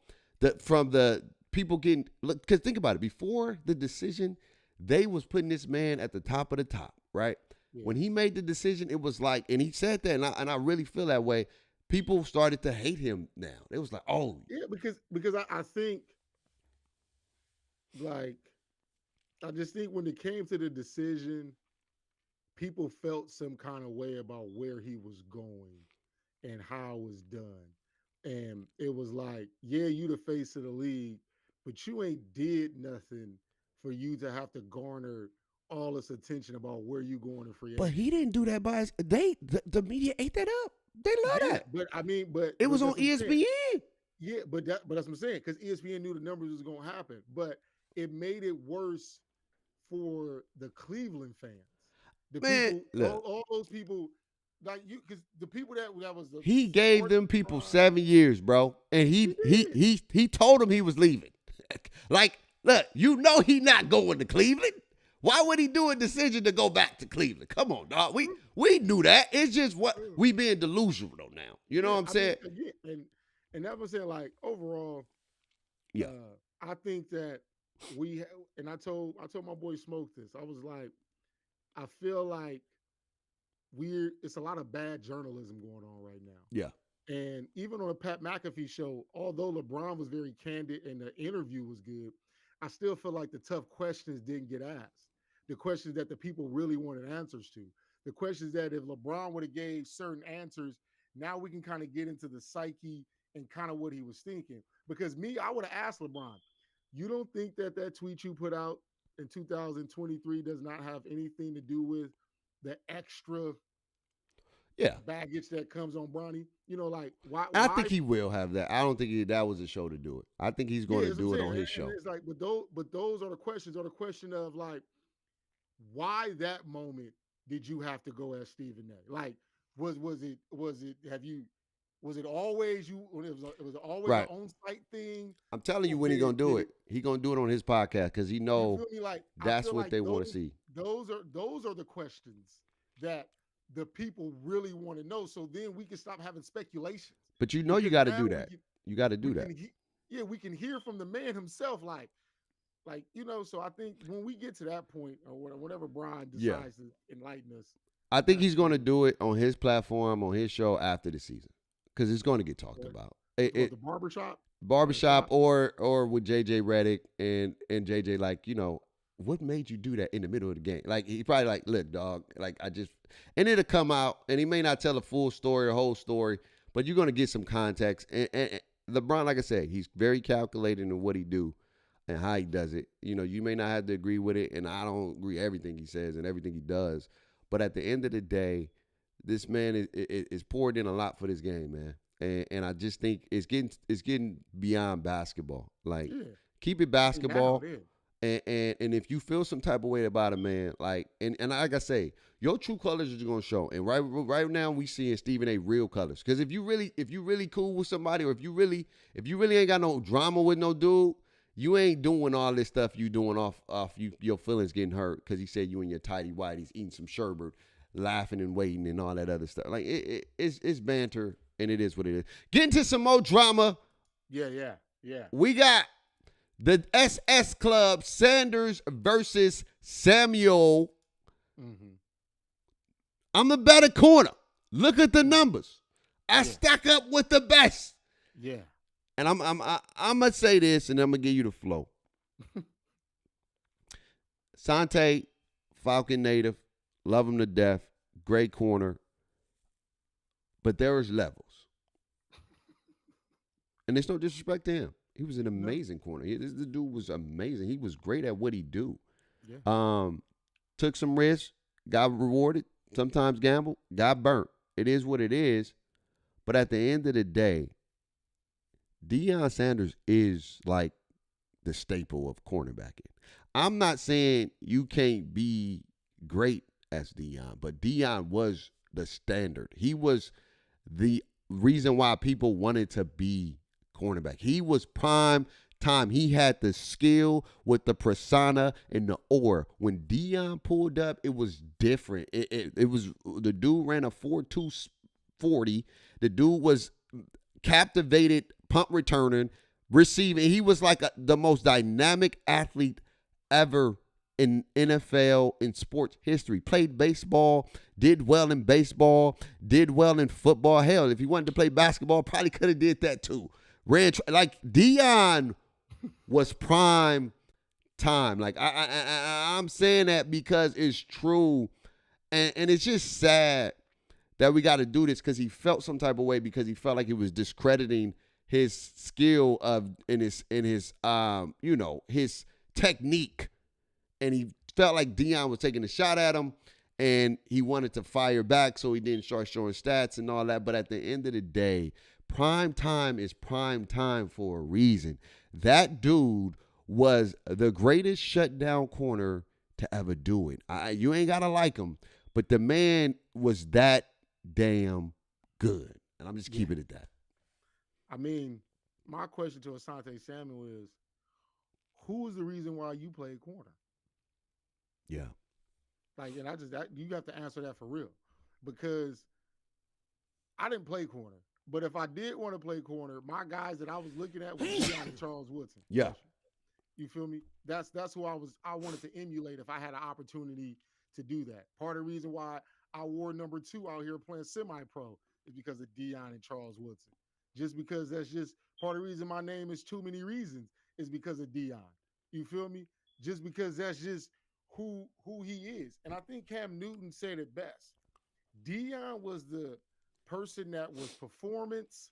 From the people getting, because think about it, before the decision, they was putting this man at the top of the top, right? Yeah. When he made the decision, it was like, and he said that, and I really feel that way. People started to hate him now. It was like, oh. Yeah, because I think, like, I just think when it came to the decision, people felt some kind of way about where he was going and how it was done. And it was like, yeah, you the face of the league, but you ain't did nothing for you to have to garner all this attention about where you going in free agency. But he didn't do that by his, the media ate that up. They love that. But I mean, but it was on ESPN. Yeah, but that's what I'm saying, because ESPN knew the numbers was gonna happen, but it made it worse for the Cleveland fans. The man, people, all those people, like you, because the people that was the he gave them people 7 years, bro, and he told them he was leaving. Like, look, you know he not going to Cleveland. Why would he do a decision to go back to Cleveland? Come on, dog. We knew that. It's just what we being delusional now. You know what I'm saying? And that was saying, like, overall, yeah. I think that and I told my boy Smoke this. I was like, I feel like it's a lot of bad journalism going on right now. Yeah. And even on the Pat McAfee show, although LeBron was very candid and the interview was good, I still feel like the tough questions didn't get asked. The questions that the people really wanted answers to. The questions that if LeBron would have gave certain answers, now we can kind of get into the psyche and kind of what he was thinking. Because I would have asked LeBron, you don't think that tweet you put out in 2023 does not have anything to do with the extra baggage that comes on Bronny? You know, like, why? I think he will have that. I don't think that was a show to do it. I think he's going to do it on his show. It's like, but those are the questions. Or the question of, like, why that moment did you have to go as Stephen A? Like, was it always you? It was always an on-site thing. I'm telling you when he's gonna do it. He's gonna do it on his podcast because he know that's what they want to see. Those are the questions that the people really want to know. So then we can stop having speculations. But you know you got to do that. You got to do that. We can hear from the man himself, like, you know. So I think when we get to that point, or whenever Brian decides to enlighten us, I think he's going to do it on his platform, on his show after the season, because it's going to get talked about. The barbershop, or with JJ Redick and JJ, like, you know, what made you do that in the middle of the game? Like, he probably like, look, dog, like, and it'll come out, and he may not tell a full story or whole story, but you're going to get some context. And LeBron, like I said, he's very calculating in what he do and how he does it. You know, you may not have to agree with it, and I don't agree everything he says and everything he does. But at the end of the day, this man is poured in a lot for this game, man. And I just think it's getting beyond basketball. Like, keep it basketball. And if you feel some type of way about a man, like, and like I say, your true colors are gonna show. And right now we seeing Stephen A. real colors. Because if you really cool with somebody, or if you really ain't got no drama with no dude, you ain't doing all this stuff you doing off your feelings getting hurt because he said you in your tighty whities eating some sherbet, laughing and waiting and all that other stuff. Like, it's banter, and it is what it is. Get into some more drama. Yeah. We got the SS Club, Sanders versus Samuel. Mm-hmm. I'm the better corner. Look at the numbers. I stack up with the best. Yeah. And I'm gonna say this, and I'm gonna give you the flow. Sante, Falcon native, love him to death, great corner, but there is levels, and there's no disrespect to him. He was an amazing corner. This dude was amazing. He was great at what he do. Yeah. Took some risks, got rewarded. Sometimes gambled, got burnt. It is what it is. But at the end of the day, Deion Sanders is like the staple of cornerbacking. I'm not saying you can't be great as Deion, but Deion was the standard. He was the reason why people wanted to be cornerback. He was prime time. He had the skill with the persona and the aura. When Deion pulled up, it was different. It was the dude ran a 4.2 40. The dude was captivated, punt returning, receiving. He was like the most dynamic athlete ever in NFL in sports history. Played baseball, did well in baseball, did well in football. Hell, if he wanted to play basketball, probably could have did that too. Ran like Deion was prime time. Like I'm saying that because it's true, and it's just sad that we got to do this because he felt some type of way because he felt like he was discrediting his skill in his his technique, and he felt like Deion was taking a shot at him, and he wanted to fire back, so he didn't start showing stats and all that. But at the end of the day, prime time is prime time for a reason. That dude was the greatest shutdown corner to ever do it. You ain't gotta like him, but the man was that damn good, and I'm just keeping it that. I mean, my question to Asante Samuel is, who is the reason why you played corner? Yeah. Like, and you got to answer that for real, because I didn't play corner, but if I did want to play corner, my guys that I was looking at was Deion and Charles Woodson. Yeah. You feel me? That's who I wanted to emulate if I had an opportunity to do that. Part of the reason why I wore number 2 out here playing semi-pro is because of Deion and Charles Woodson. Just because that's just part of the reason my name is Too Many Reasons is because of Deion. You feel me? Just because that's just who he is. And I think Cam Newton said it best. Deion was the person that was performance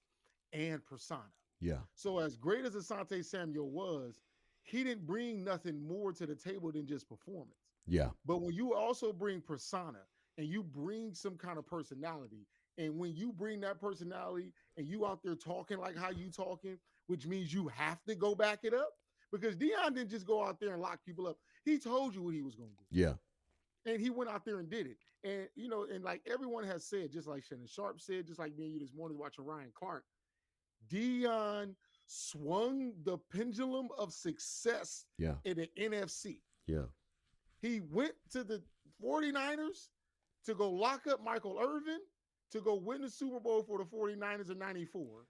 and persona. Yeah. So as great as Asante Samuel was, he didn't bring nothing more to the table than just performance. Yeah. But when you also bring persona and you bring some kind of personality, and when you bring that personality and you out there talking like how you talking, which means you have to go back it up, because Deion didn't just go out there and lock people up. He told you what he was going to do. Yeah. And he went out there and did it. And, and like everyone has said, just like Shannon Sharp said, just like me and you this morning watching Ryan Clark, Deion swung the pendulum of success in the NFC. Yeah. He went to the 49ers to go lock up Michael Irvin, to go win the Super Bowl for the 49ers in 94,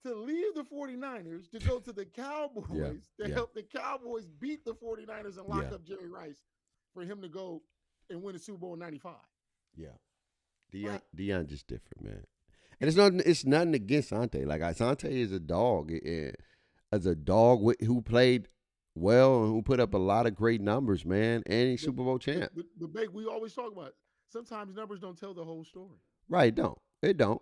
to leave the 49ers, to go to the Cowboys, to help the Cowboys beat the 49ers and lock up Jerry Rice, for him to go and win the Super Bowl in 95. Yeah. Deion just different, man. And it's nothing against Asante. Like, Asante is a dog. As a dog who played well and who put up a lot of great numbers, man, and he's Super Bowl champ. But Bake, we always talk about it. Sometimes numbers don't tell the whole story. Right, it don't.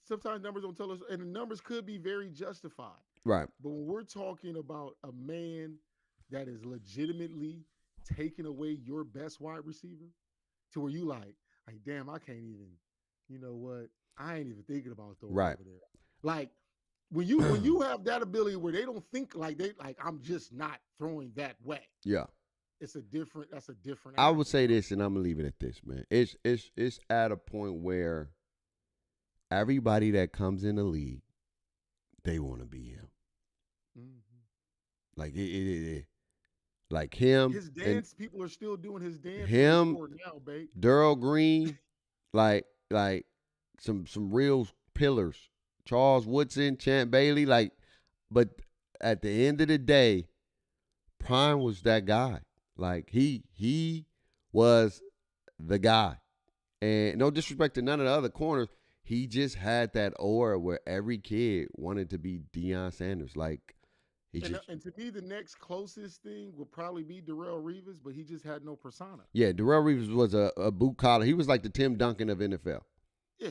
Sometimes numbers don't tell us, and the numbers could be very justified. Right. But when we're talking about a man that is legitimately taking away your best wide receiver to where you like, damn, I can't even, you know what? I ain't even thinking about throwing over there. Like, when you have that ability where they don't think like I'm just not throwing that way. Yeah. That's a different I would say this, and I'm gonna leave it at this, man. It's at a point where everybody that comes in the league, they want to be him. Mm-hmm. Like like him. His dance, people are still doing his dance. Him now, babe. Daryl Green, like some real pillars. Charles Woodson, Champ Bailey, but at the end of the day, Prime was that guy. Like he was the guy. And no disrespect to none of the other corners, he just had that aura where every kid wanted to be Deion Sanders. Like and to me, the next closest thing would probably be Darrelle Revis, but he just had no persona. Yeah, Darrelle Revis was a boot collar. He was like the Tim Duncan of NFL. Yeah.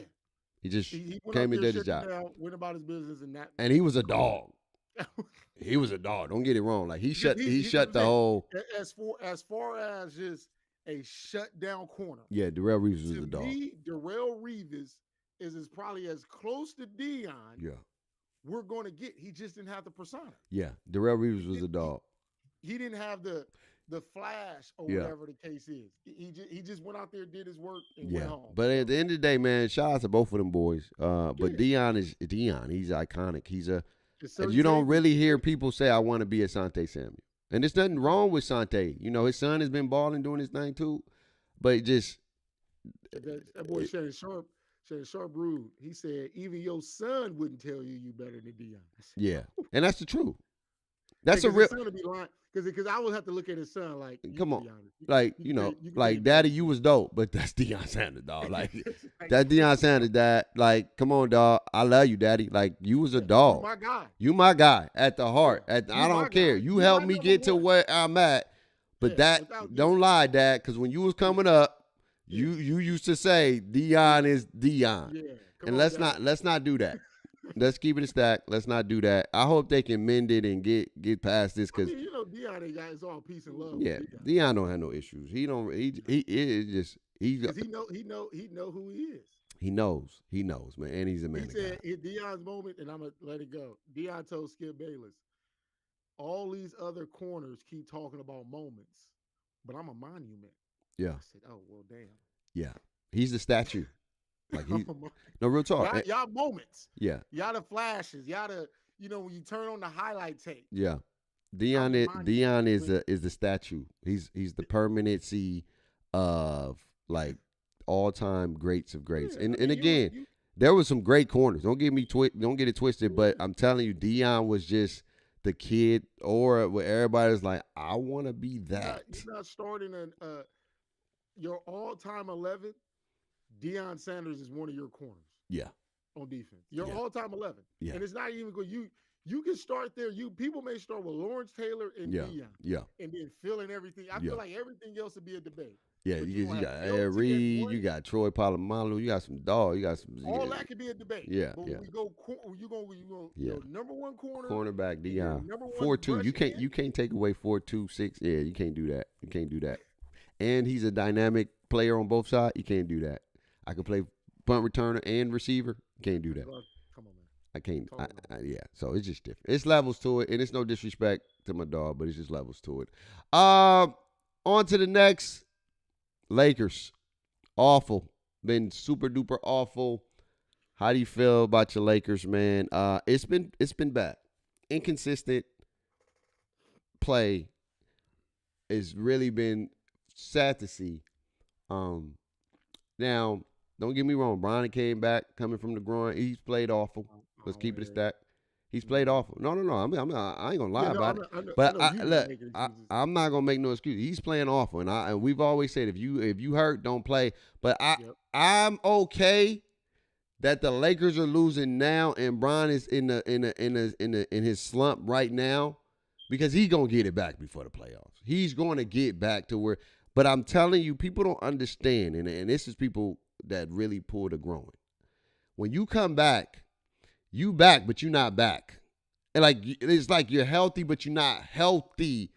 He just came and did his job. Went about his business and he was a dog. He was a dog. Don't get it wrong. Like he shut the whole. As far as just a shutdown corner. Yeah, Darrelle Revis was a dog. To me, Darrelle Revis is probably as close to Deion. Yeah. We're going to get. He just didn't have the persona. Yeah, Darrelle Revis was a dog. He didn't have the the flash or Yeah. whatever the case is. He just went out there, did his work, and Yeah. went home. But at the end of the day, man, shout out to both of them boys. But Deion is Deion. He's iconic. And you don't really hear people say, I want to be a Asante Samuel. And there's nothing wrong with Sante. You know, his son has been balling, doing his thing too. But just that boy Shannon Sharp rude. He said, even your son wouldn't tell you better than Deion. Yeah. And that's the truth. That's a real. His son would be lying because I would have to look at his son like, come on, like like Daddy, you was dope, but that's Deion Sanders, dog. Like that's Deion Sanders, Dad. Like, come on, dog. I love you, Daddy. Like you was a dog. You my guy. You my guy at the heart. I don't care. You helped me get to where I'm at. But don't lie, Dad, because when you was coming up, you used to say Deion is Deion. Yeah, and let's not do that. Let's keep it a stack. Let's not do that. I hope they can mend it and get past this because Deion ain't got his all peace and love. Yeah, Deion don't have no issues. He don't. He know who he is. He knows, man, and he's a man. He said in Deion's moment, and I'm gonna let it go. Deion told Skip Bayless, all these other corners keep talking about moments, but I'm a monument. Yeah. I said, oh well, damn. Yeah, he's the statue. Like no real talk. Y'all moments. Yeah. Y'all the flashes. Y'all the when you turn on the highlight tape. Yeah. Deion is the statue. He's the permanency of like all time greats of greats. Yeah, and again, there was some great corners. Don't get it twisted. But I'm telling you, Deion was just the kid, or where everybody's like, I want to be that. You're not starting your all time 11. Deion Sanders is one of your corners. Yeah. On defense. Your all-time 11. Yeah. And it's not even good. You can start there. People may start with Lawrence Taylor and Deion. Yeah. And then fill in everything. I feel like everything else would be a debate. Yeah, you got Ed Reed, you got Troy Polamalu, you got some dog, you got some. All that could be a debate. Yeah, but when we go, you go number one cornerback Deion 4-2. You can't take away 4-2-6. Yeah, you can't do that. You can't do that. And he's a dynamic player on both sides. You can't do that. I can play punt returner and receiver. Can't do that. Come on, man. I can't. Yeah. So it's just different. It's levels to it, and it's no disrespect to my dog, but it's just levels to it. On to the next. Lakers. Awful. Been super duper awful. How do you feel about your Lakers, man? It's been bad. Inconsistent play. It's really been sad to see. Now, don't get me wrong. Bronny came back coming from the groin. He's played awful. Let's keep it a stack. He's played awful. No. I ain't gonna lie about it. But I'm not gonna make no excuse. He's playing awful, and we've always said if you hurt, don't play. But I'm okay that the Lakers are losing now, and Bron is in his slump right now, because he's gonna get it back before the playoffs. He's going to get back to where. But I'm telling you, people don't understand, and this is people that really pull the groin. When you come back, you back, but you're not back. And it's like you're healthy, but you're not healthy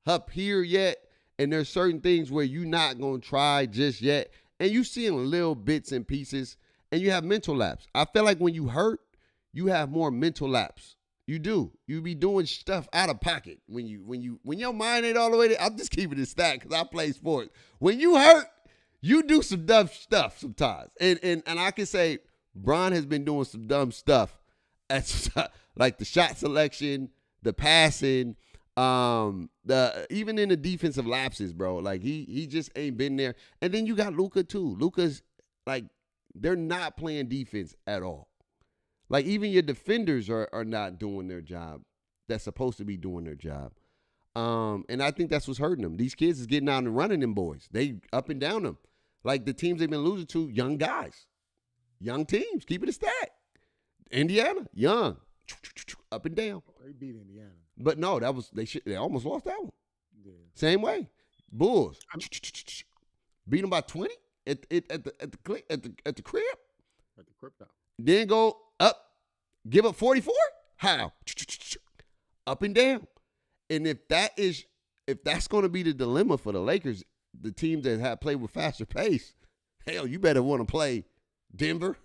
up here yet. And there's certain things where you're not going to try just yet. And you seeing little bits and pieces, and you have mental lapse. I feel like when you hurt, you have more mental lapse. You do. You be doing stuff out of pocket when your mind ain't all the way there. I'm just keeping it stacked because I play sports. When you hurt, you do some dumb stuff sometimes. And I can say Bron has been doing some dumb stuff, like the shot selection, the passing, even in the defensive lapses, bro. Like he just ain't been there. And then you got Luka too. Luka's like, they're not playing defense at all. Like, even your defenders are not doing their job. That's supposed to be doing their job. And I think that's what's hurting them. These kids is getting out and running them boys. They up and down them. Like, the teams they've been losing to, young guys. Young teams. Keep it a stack. Indiana, young. Up and down. They beat Indiana. But no, they almost lost that one. Yeah. Same way. Bulls. Beat them by 20 at the crib. At the crypto. Then go up, give up 44? How? Up and down. And if that's going to be the dilemma for the Lakers, the teams that have played with faster pace, hell, you better want to play Denver.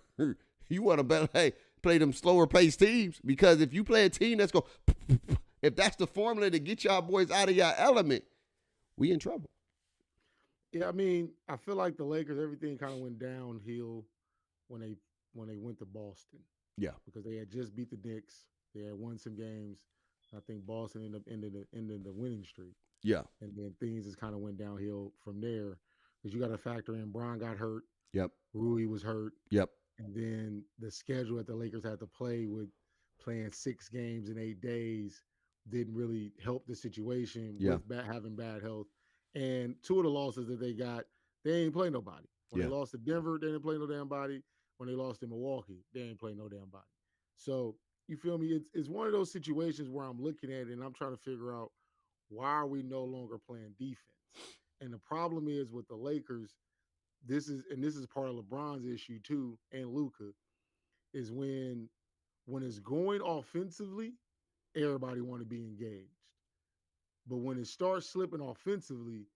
You want to play them slower paced teams, because if you play a team that's going, if that's the formula to get y'all boys out of your element, we in trouble. Yeah, I mean, I feel like the Lakers, everything kind of went downhill when they went to Boston Yeah. because they had just beat the Knicks. They had won some games. I think Boston ended up ending the winning streak, Yeah. and then things just kind of went downhill from there. Because you got to factor in Bron got hurt, Yep. Rui was hurt, Yep. and then the schedule that the Lakers had to play with playing 6 games in 8 days didn't really help the situation Yeah. with having bad health. And 2 of the losses that they got, they ain't play nobody. When Yeah. they lost to Denver, they didn't play no damn body. When they lost to Milwaukee, they ain't play no damn body. So you feel me? It's one of those situations where I'm looking at it and I'm trying to figure out why are we no longer playing defense? And the problem is with the Lakers, this is part of LeBron's issue too, and Luka, is when it's going offensively, everybody want to be engaged. But when it starts slipping offensively,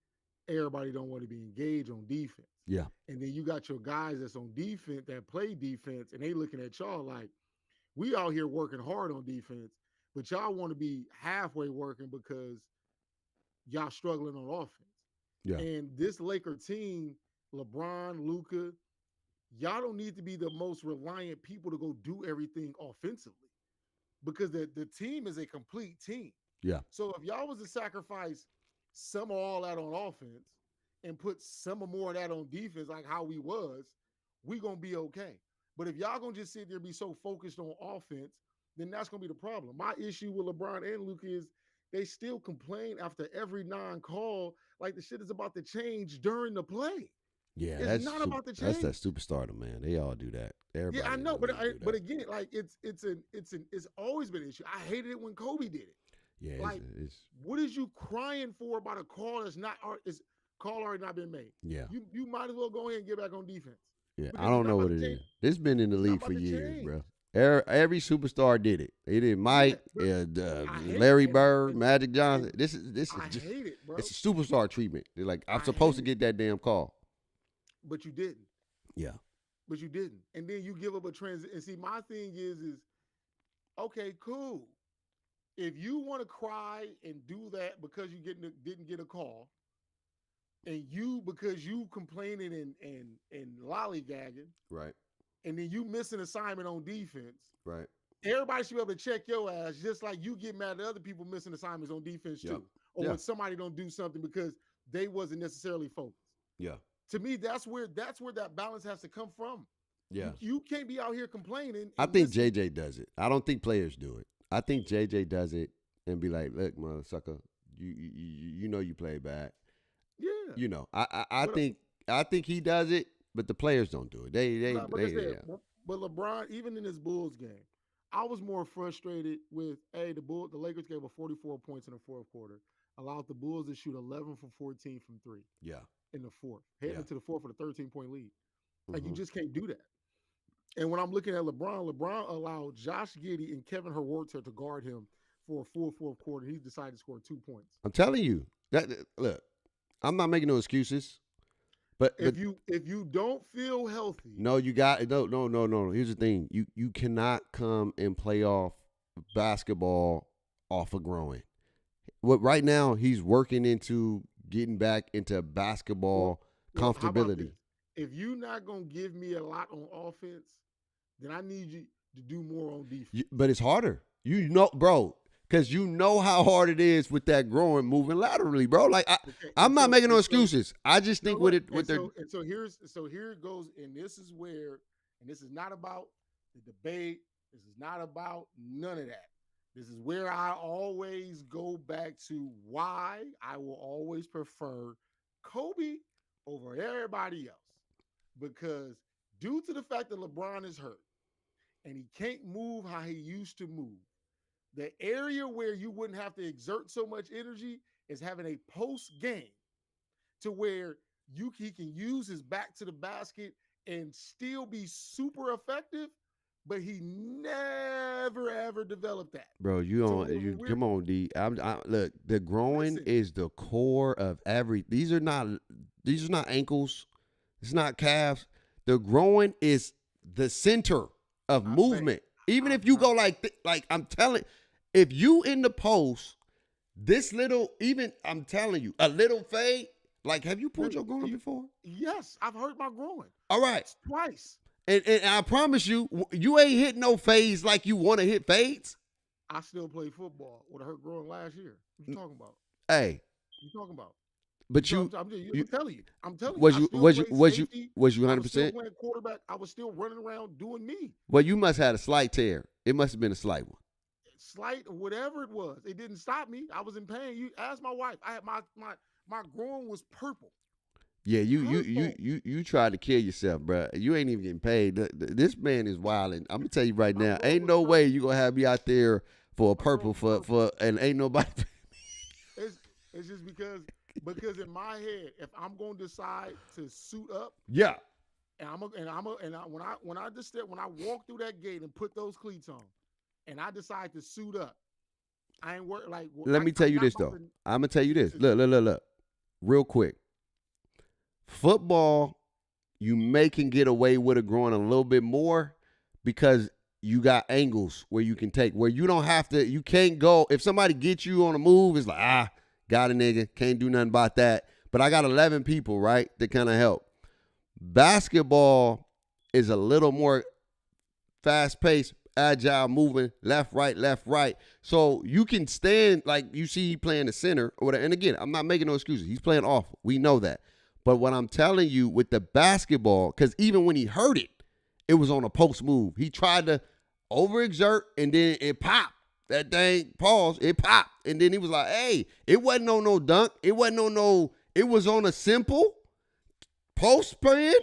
everybody don't want to be engaged on defense. Yeah. And then you got your guys that's on defense that play defense, and they looking at y'all like, we out here working hard on defense, but y'all want to be halfway working because y'all struggling on offense. Yeah. And this Laker team, LeBron, Luka, y'all don't need to be the most reliant people to go do everything offensively because the team is a complete team. Yeah. So if y'all was to sacrifice some of all that on offense and put some or more of that on defense, like how we was, we gonna be okay. But if y'all gonna just sit there and be so focused on offense, then that's gonna be the problem. My issue with LeBron and Luka is they still complain after every non-call, like the shit is about to change during the play. Yeah, it's not about the change. That's that superstar, man. They all do that. Everybody. Yeah, I know, but again, like it's always been an issue. I hated it when Kobe did it. Yeah, like what is you crying for about a call that's not is call already not been made? Yeah, you might as well go ahead and get back on defense. Yeah, I don't know what it is. This been in the league for years, bro. Every superstar did it. They did Mike, Larry Bird, Magic Johnson. This is just hate it, bro. It's a superstar treatment. They're like, I'm supposed to get that damn call. But you didn't. Yeah. But you didn't. And then you give up a transit. And see, my thing is okay, cool. If you want to cry and do that because you didn't get a call, and you because you complaining and lollygagging, right? And then you miss an assignment on defense, right? Everybody should be able to check your ass, just like you get mad at other people missing assignments on defense too, or when somebody don't do something because they wasn't necessarily focused. Yeah. To me, that's where that balance has to come from. Yeah. You can't be out here complaining. I think JJ does it. I don't think players do it. I think JJ does it and be like, look, motherfucker, you know you play bad. Yeah. You know, I think he does it, but the players don't do it. But LeBron, even in his Bulls game, I was more frustrated with the Lakers gave up 44 points in the fourth quarter, allowed the Bulls to shoot 11 for 14 from 3. Yeah. In the fourth, heading into the fourth for the 13-point lead. Like Mm-hmm. you just can't do that. And when I'm looking at LeBron allowed Josh Giddey and Kevin Huerter to guard him for a full fourth quarter. He decided to score 2 points. I'm telling you look, I'm not making no excuses, but if you don't feel healthy, no, you got no. Here's the thing: you cannot come and play off basketball off of growing. What right now he's working into getting back into basketball comfortability. If you're not gonna give me a lot on offense, then I need you to do more on defense. But it's harder, bro. Because you know how hard it is with that growing, moving laterally, bro. Like I'm not making no excuses. I just think here it goes, and this is where, and this is not about the debate. This is not about none of that. This is where I always go back to why I will always prefer Kobe over everybody else. Because due to the fact that LeBron is hurt and he can't move how he used to move, the area where you wouldn't have to exert so much energy is having a post game to where he can use his back to the basket and still be super effective, but he never ever developed that. Bro, come on, D. Look, the growing is the core of every. These are not ankles. It's not calves. The growing is the center of movement. Even if you go like I'm telling, if you in the post, This little, even I'm telling you, a little fade. Like, have you pulled your groin before? Yes, I've hurt my groin. All right. Twice. And I promise you, you ain't hit no fades like you want to hit fades. I still played football with a hurt groin last year. What you talking about? Hey. What you talking about? But I'm telling you. Was you 100%? I was still playing quarterback. I was still running around doing me. Well, you must have had a slight tear. It must have been a slight one. Slight or whatever it was. It didn't stop me. I was in pain. You ask my wife. I had my groin was purple. Yeah, you tried to kill yourself, bro. You ain't even getting paid. This man is wilding. I'm gonna tell you right now. Ain't no way you gonna have me out there for a purple for and ain't nobody. It's just because in my head, if I'm gonna decide to suit up, yeah, when I walk through that gate and put those cleats on, and I decide to suit up, I ain't work like. Let me tell you this though. I'm gonna tell you this. Look, real quick. Football, you can get away with it growing a little bit more because you got angles where you can take, where you don't have to, you can't go. If somebody gets you on a move, it's like, got a nigga, can't do nothing about that. But I got 11 people, right, that kind of help. Basketball is a little more fast-paced, agile, moving, left, right. So you can stand, like you see he playing the center or whatever. And again, I'm not making no excuses. He's playing awful. We know that. But what I'm telling you with the basketball, because even when he hurt it, it was on a post move. He tried to overexert, and then it popped. That thing, pause, it popped. And then he was like, hey, it wasn't on no dunk. It wasn't on no, it was on a simple post spread,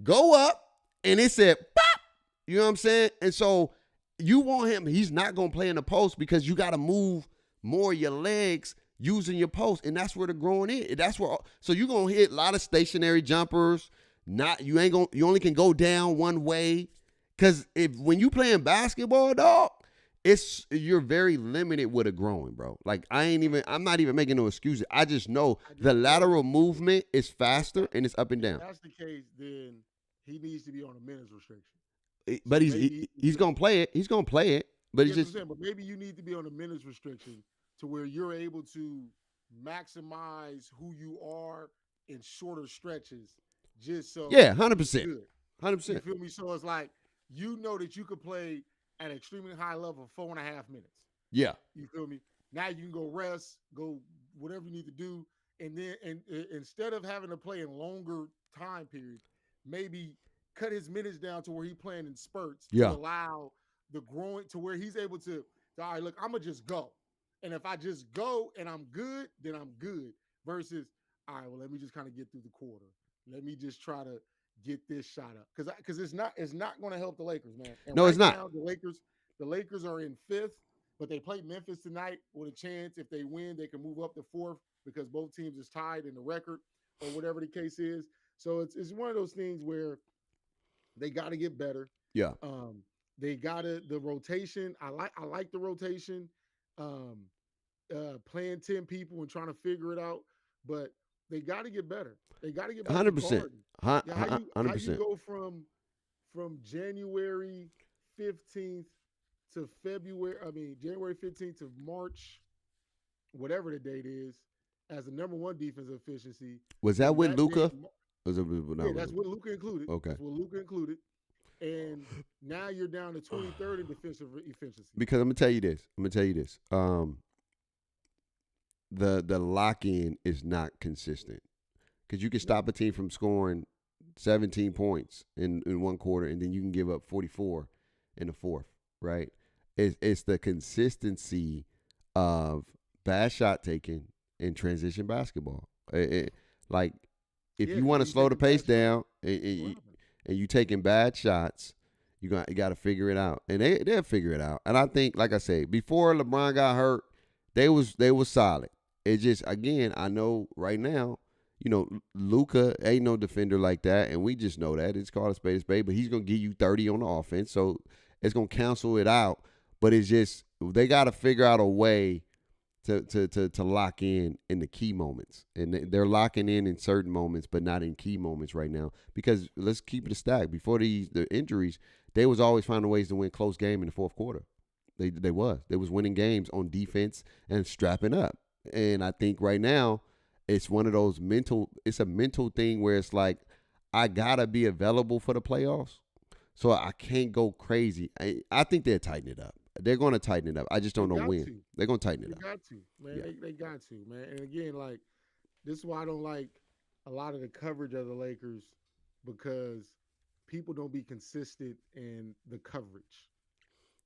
go up, and it said, pop. You know what I'm saying? And so you want him, he's not going to play in the post because you got to move more your legs using your post, and that's where the groin is. That's where. So you're gonna hit a lot of stationary jumpers. You only can go down one way, because when you playing basketball, dog, you're very limited with a groin, bro. Like I'm not even making no excuses. I just know the lateral movement is faster and it's up and down. If that's the case, then he needs to be on a minutes restriction. But he's gonna play it. He's gonna play it. But it's just. But maybe you need to be on a minutes restriction to where you're able to maximize who you are in shorter stretches, just so 100%. 100%. You feel me? So it's like you know that you could play at an extremely high level for 4.5 minutes. Yeah. You feel me? Now you can go rest, go whatever you need to do, and then instead of having to play in longer time periods, maybe cut his minutes down to where he's playing in spurts to allow the groin to where he's able to. All right, look, I'm gonna just go. And if I just go and I'm good, then I'm good. Versus, all right, well, let me just kind of get through the quarter. Let me just try to get this shot up. Because it's not going to help the Lakers, man. And no, right it's not. Now, the Lakers are in 5th, but they play Memphis tonight with a chance. If they win, they can move up to 4th because both teams is tied in the record or whatever the case is. So it's one of those things where they got to get better. Yeah. They got the rotation. I like the rotation. Playing 10 people and trying to figure it out, but they got to get better. They got to get better. 100%. 100%. How you go from January 15th to January 15th to March, whatever the date is, as the number one defensive efficiency. Was that with Luka? That's with Luka included. Okay. That's with Luka included. And now you're down to 23rd in defensive efficiency. Because I'm gonna tell you this. The lock-in is not consistent. Because you can stop a team from scoring 17 points in one quarter, and then you can give up 44 in the fourth, right? It's the consistency of bad shot taking in transition basketball. Like, if you want to slow the pace down and you taking bad shots, you got to figure it out, and they'll figure it out. And I think, like I say, before LeBron got hurt, they was solid. It just, again, I know right now, Luka ain't no defender like that, and we just know that. It's called a spade, but he's gonna give you 30 on the offense, so it's gonna cancel it out. But it's just, they got to figure out a way to lock in the key moments, and they're locking in certain moments, but not in key moments right now. Because let's keep it a stack. Before the injuries, they was always finding ways to win close game in the fourth quarter. They was winning games on defense and strapping up. And I think right now it's one of those it's a mental thing where it's like I gotta be available for the playoffs. So I can't go crazy. I think they'll tighten it up. They're going to tighten it up. I just They don't know got when. to. They're going to tighten it They up. got to, man. Yeah. They got to, man. And again, like this is why I don't like a lot of the coverage of the Lakers because people don't be consistent in the coverage.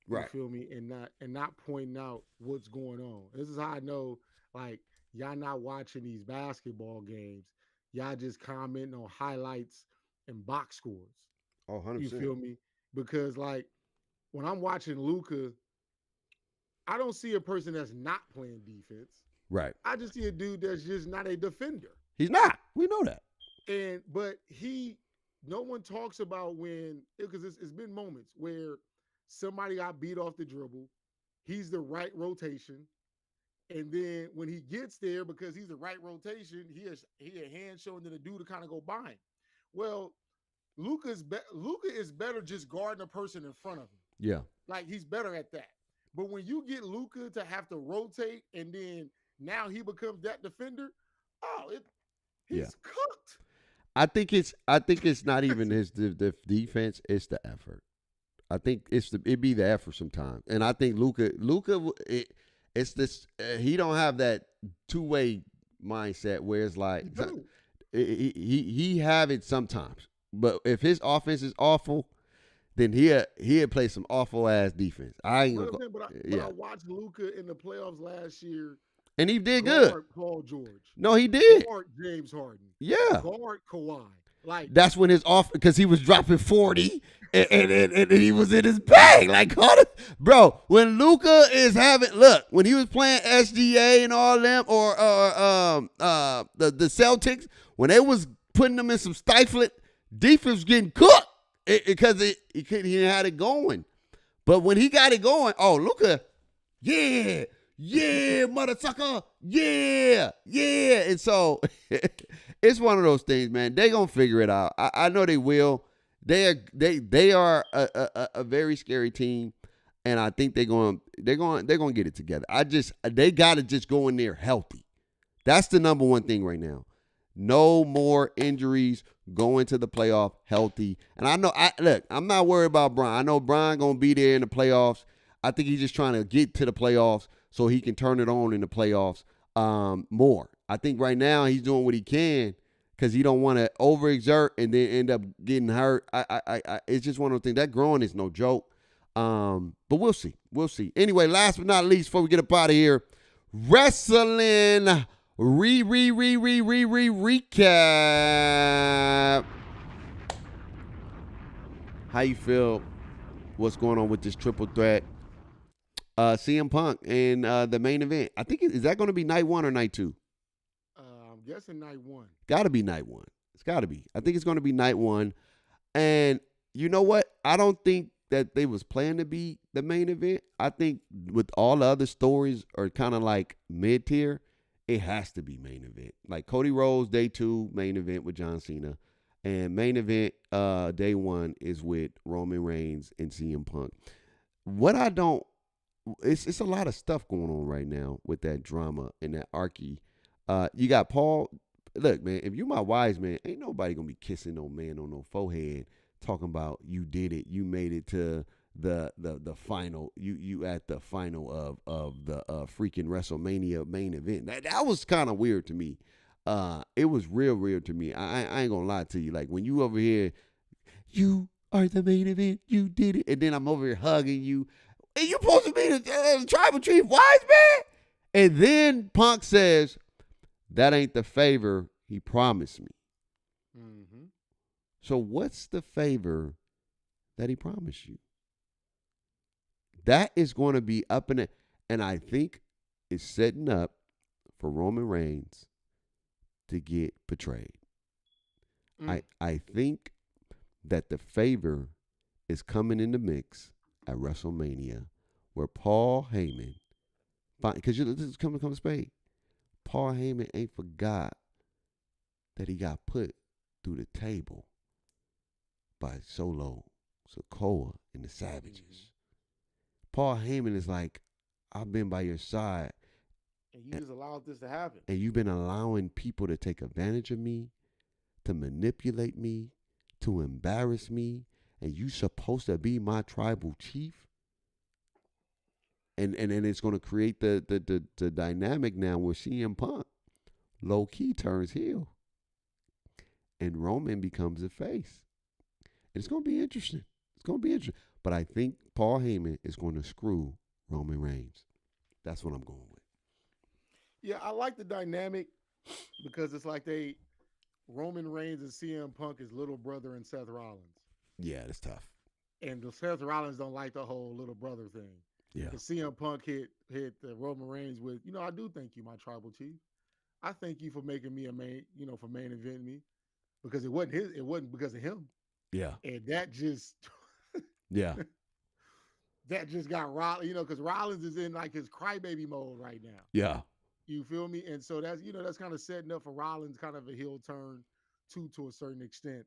You Right. feel me? And not pointing out what's going on. This is how I know, like, y'all not watching these basketball games. Y'all just commenting on highlights and box scores. Oh, You 100%. feel me? Because like when I'm watching Luca, I don't see a person that's not playing defense. Right. I just see a dude that's just not a defender. He's not. We know that. And but no one talks about when because it's been moments where somebody got beat off the dribble. He's the right rotation, and then when he gets there, because he's the right rotation, he a hand showing to the dude to kind of go by him. Well, Luca is better just guarding a person in front of him. Yeah. Like he's better at that. But when you get Luca to have to rotate and then now he becomes that defender, he's Yeah. cooked. I think it's not even the defense, it's the effort. I think it be the effort sometimes. And I think Luca it's this he don't have that two-way mindset where it's like he have it sometimes. But if his offense is awful, then he'll play some awful ass defense. I ain't gonna go. But I watched Luca in the playoffs last year. And he did good. Paul George. No, he did. Guard James Harden. Yeah. Guard Kawhi. Like that's when his off because he was dropping 40 and he was in his bag. Like, bro, when Luca is when he was playing SGA and all them or the Celtics, when they was putting them in some stifling, defense was getting cooked because he had it going. But when he got it going, Luca, yeah, mother sucker, yeah. And so it's one of those things, man. They gonna figure it out. I know they will. They are a very scary team, and I think they're going to get it together. They gotta just go in there healthy. That's the number one thing right now. No more injuries. Go into the playoff healthy. And I know, I'm not worried about Brian. I know Brian gonna be there in the playoffs. I think he's just trying to get to the playoffs so he can turn it on in the playoffs more. I think right now he's doing what he can because he don't want to overexert and then end up getting hurt. It's just one of those things. That growing is no joke. But we'll see. Anyway, last but not least, before we get up out of here, wrestling recap. How you feel? What's going on with this triple threat? CM Punk and the main event. I think is that going to be night 1 or night 2? I'm guessing night 1. Got to be night 1. It's got to be. I think it's going to be night 1. And you know what? I don't think that they was planning to be the main event. I think with all the other stories are kind of like mid-tier, it has to be main event. Like Cody Rhodes, day 2, main event with John Cena. And main event, day 1 is with Roman Reigns and CM Punk. It's a lot of stuff going on right now with that drama and that archy. You got Paul. Look, man, if you my wise man, ain't nobody gonna be kissing no man on no forehead talking about you did it, you made it to the final, you at the final of the freaking WrestleMania main event. That was kind of weird to me. It was real weird to me. I ain't gonna lie to you. Like when you over here, you are the main event, you did it, and then I'm over here hugging you. And you supposed to be the tribal chief wise man? And then Punk says, that ain't the favor he promised me. Mm-hmm. So what's the favor that he promised you? That is going to be up in it. And I think it's setting up for Roman Reigns to get betrayed. I think that the favor is coming in the mix at WrestleMania, where Paul Heyman, because this is coming to spade. Paul Heyman ain't forgot that he got put through the table by Solo Sikoa and the Savages. Mm-hmm. Paul Heyman is like, I've been by your side, And you just allowed this to happen. And you've been allowing people to take advantage of me, to manipulate me, to embarrass me, and you supposed to be my tribal chief? And it's going to create the dynamic now where CM Punk low key turns heel, and Roman becomes a face. And it's going to be interesting. It's going to be interesting. But I think Paul Heyman is going to screw Roman Reigns. That's what I'm going with. Yeah, I like the dynamic because it's like Roman Reigns and CM Punk is little brother and Seth Rollins. Yeah, that's tough. And the Seth Rollins don't like the whole little brother thing. Yeah. Because CM Punk hit the Roman Reigns with, I do thank you, my tribal chief. I thank you for making me a main, for main event me. Because it wasn't because of him. Yeah. And that just yeah. That just got Rollins, because Rollins is in like his crybaby mode right now. Yeah. You feel me? And so that's that's kind of setting up for Rollins, kind of a heel turn to a certain extent.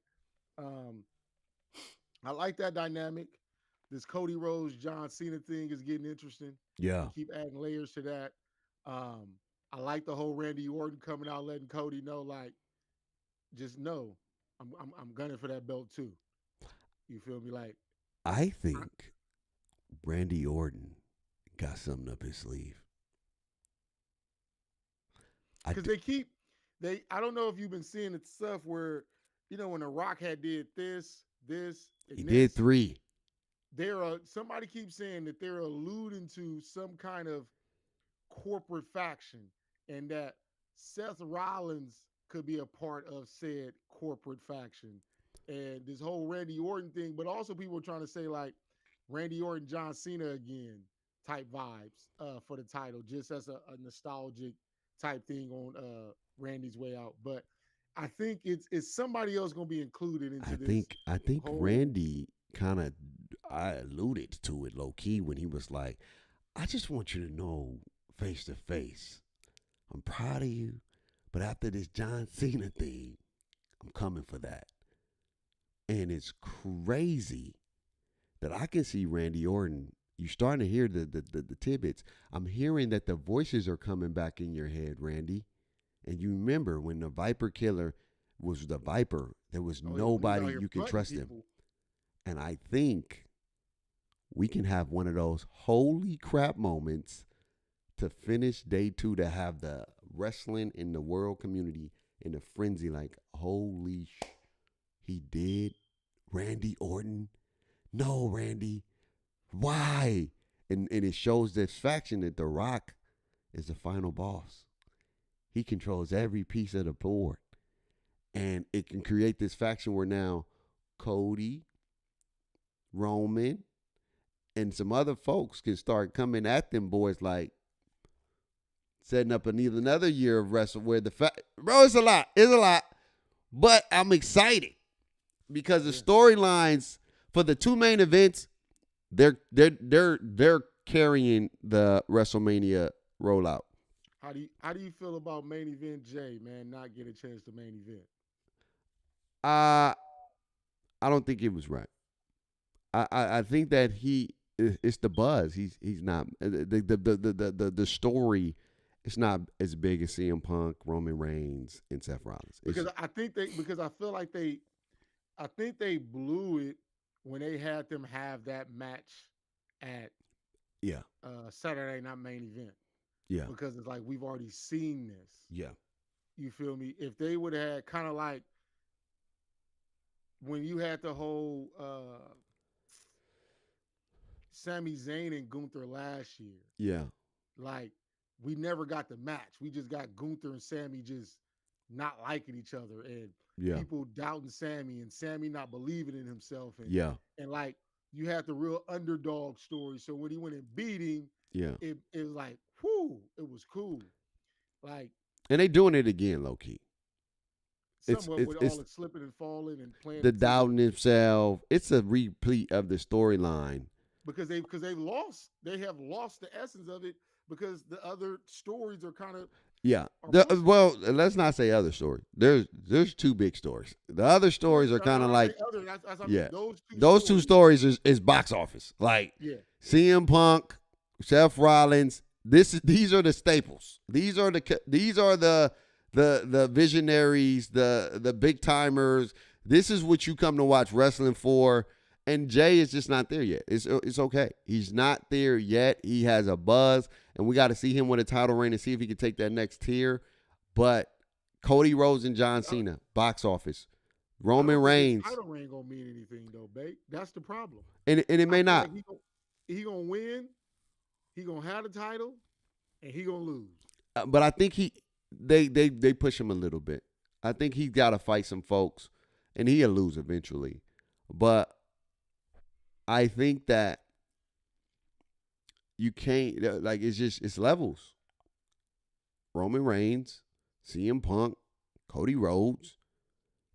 I like that dynamic. This Cody Rhodes, John Cena thing is getting interesting. Yeah. Keep adding layers to that. I like the whole Randy Orton coming out, letting Cody know, like, just know, I'm gunning for that belt too. You feel me? Like, I think Randy Orton got something up his sleeve. Because I don't know if you've been seeing the stuff where, when The Rock had did this, he did 3. Somebody keeps saying that they're alluding to some kind of corporate faction, and that Seth Rollins could be a part of said corporate faction. And this whole Randy Orton thing, but also people are trying to say like Randy Orton, John Cena again type vibes for the title, just as a nostalgic type thing on Randy's way out. But I think it's somebody else going to be included into this. I think Randy I alluded to it low key when he was like, I just want you to know face to face, I'm proud of you, but after this John Cena thing, I'm coming for that. And it's crazy that I can see Randy Orton. You're starting to hear the tidbits. I'm hearing that the voices are coming back in your head, Randy. And you remember when the Viper Killer was the Viper, there was nobody you can trust him. And I think we can have one of those holy crap moments to finish day 2, to have the wrestling in the world community in a frenzy like, holy he did? Randy Orton? No, Randy. Why? And it shows this faction that The Rock is the final boss. He controls every piece of the board. And it can create this faction where now Cody, Roman, and some other folks can start coming at them boys like setting up another year of wrestle where bro, it's a lot. But I'm excited because the storylines for the 2 main events, they're carrying the WrestleMania rollout. How do you feel about main event Jay, man, not get a chance to main event? I don't think it was right. I think that it's the buzz. He's not the story. It's not as big as CM Punk, Roman Reigns, and Seth Rollins. Because I feel like they blew it when they had them have that match at Saturday Night Main Event. Yeah. Because it's like we've already seen this. Yeah. You feel me? If they would have had kind of like when you had the whole Sami Zayn and Gunther last year. Yeah. Like we never got the match. We just got Gunther and Sami just not liking each other and people doubting Sami and Sami not believing in himself. And like you had the real underdog story. So when he went and beat him, it was like, whoo, it was cool. Like, and they doing it again, low key. Somewhat with all the slipping and falling and playing the doubting himself. It's a repeat of the storyline because they have lost the essence of it because the other stories are kind of well, let's not say other stories. There's 2 big stories. The other stories are kind of like those two stories is box office. Like CM Punk, Seth Rollins, These are the staples. These are the visionaries, the big timers. This is what you come to watch wrestling for. And Jay is just not there yet. It's okay. He's not there yet. He has a buzz, and we got to see him with a title reign and see if he can take that next tier. But Cody Rhodes and John Cena, box office. Roman Reigns. Title reign gonna mean anything though, babe. That's the problem. And it may not. Like he gonna win. He gonna have the title, and he gonna lose. But I think they push him a little bit. I think he's got to fight some folks, and he'll lose eventually. But I think that you can't, like, it's levels. Roman Reigns, CM Punk, Cody Rhodes.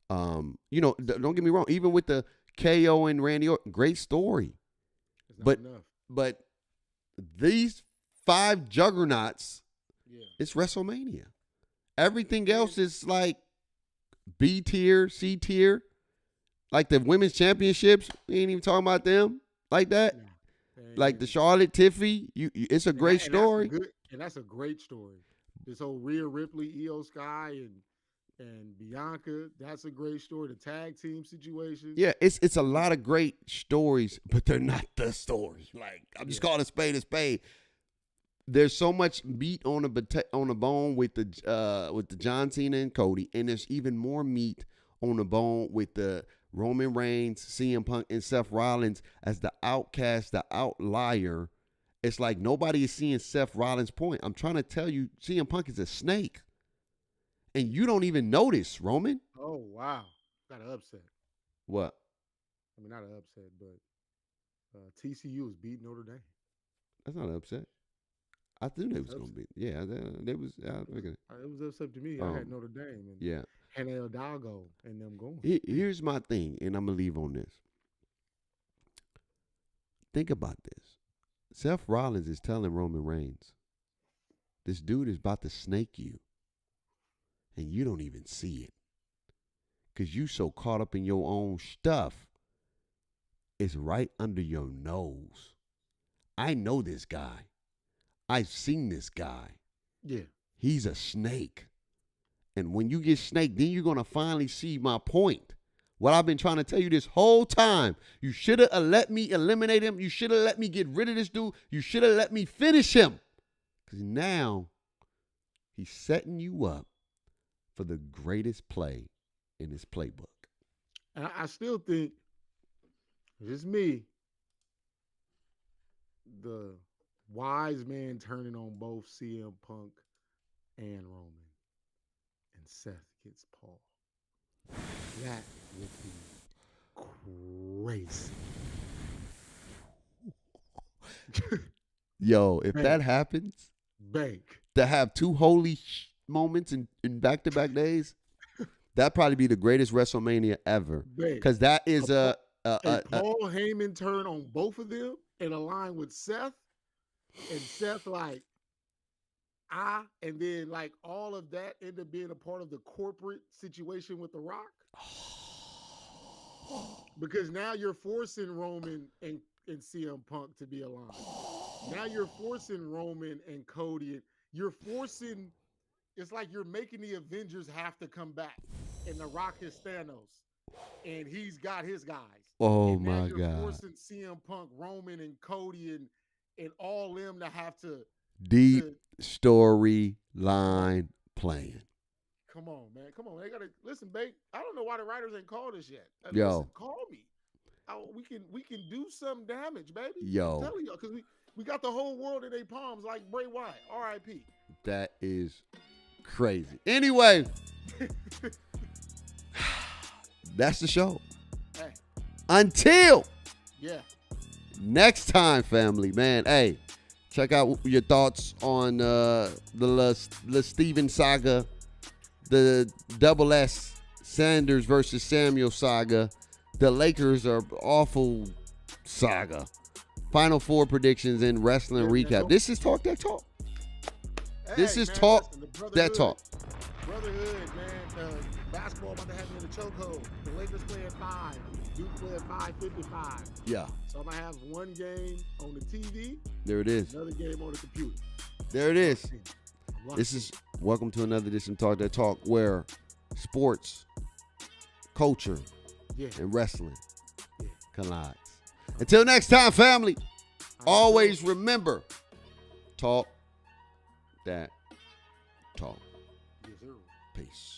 Don't get me wrong. Even with the KO and Randy Orton, great story. But these 5 juggernauts, it's WrestleMania. Everything else is like B tier, C tier. Like the women's championships, we ain't even talking about them like that. Like the Charlotte Tiffany, it's a great story. That's a great story. This whole Rhea Ripley, Io Sky, and Bianca, that's a great story. The tag team situation. Yeah, it's a lot of great stories, but they're not the story. Like, I'm just calling a spade. There's so much meat on the bone with the John Cena and Cody, and there's even more meat on the bone with the Roman Reigns, CM Punk, and Seth Rollins as the outcast, the outlier. It's like nobody is seeing Seth Rollins' point. I'm trying to tell you, CM Punk is a snake. And you don't even notice, Roman. Oh, wow. Got an upset. What? I mean, not an upset, but TCU is beating Notre Dame. That's not an upset. I knew they was going to be. Yeah, they was. It was upset to me. I had Notre Dame. And Hannah Hidalgo and them going. Here's my thing, and I'm going to leave on this. Think about this. Seth Rollins is telling Roman Reigns, this dude is about to snake you. And you don't even see it. Because you so caught up in your own stuff. It's right under your nose. I know this guy. I've seen this guy. Yeah. He's a snake. And when you get snaked, then you're going to finally see my point. What I've been trying to tell you this whole time. You should have let me eliminate him. You should have let me get rid of this dude. You should have let me finish him. Because now he's setting you up for the greatest play in his playbook. And I still think, just me, the wise man turning on both CM Punk and Roman, and Seth gets Paul. That would be crazy. Yo, if that happens, to have 2 holy moments in back-to-back days, that'd probably be the greatest WrestleMania ever. Because that is a Paul Heyman turn on both of them and align with Seth, and Seth and then like all of that end up being a part of the corporate situation with The Rock. Because now you're forcing Roman and CM Punk to be aligned. Now you're forcing Roman and Cody. You're forcing. It's like you're making the Avengers have to come back, and The Rock is Thanos, and he's got his guys. Oh and my you're God! Forcing CM Punk, Roman, and Cody, and all them to have to deep storyline playing. Come on, man! Come on, they gotta listen, babe. I don't know why the writers ain't called us yet. Listen, call me. We can do some damage, baby. Yo, I'm telling y'all, because we got the whole world in their palms like Bray Wyatt. R.I.P. That is crazy. Anyway, that's the show. Hey. Until next time, family, man. Hey, check out your thoughts on the Steven saga, the Double S Sanders versus Samuel saga, the Lakers are awful saga, Final Four predictions, and wrestling recap. This is Talk That Talk. This is Talk That Talk. Brotherhood, man. Basketball about to have me in the chokehold. The Lakers play at 5. Duke play at 5:55. Yeah. So I'm going to have one game on the TV. There it is. Another game on the computer. There it is. This is welcome to another edition of Talk That Talk, where sports, culture, and wrestling collides. Until next time, family, always remember, talk that talk. Peace.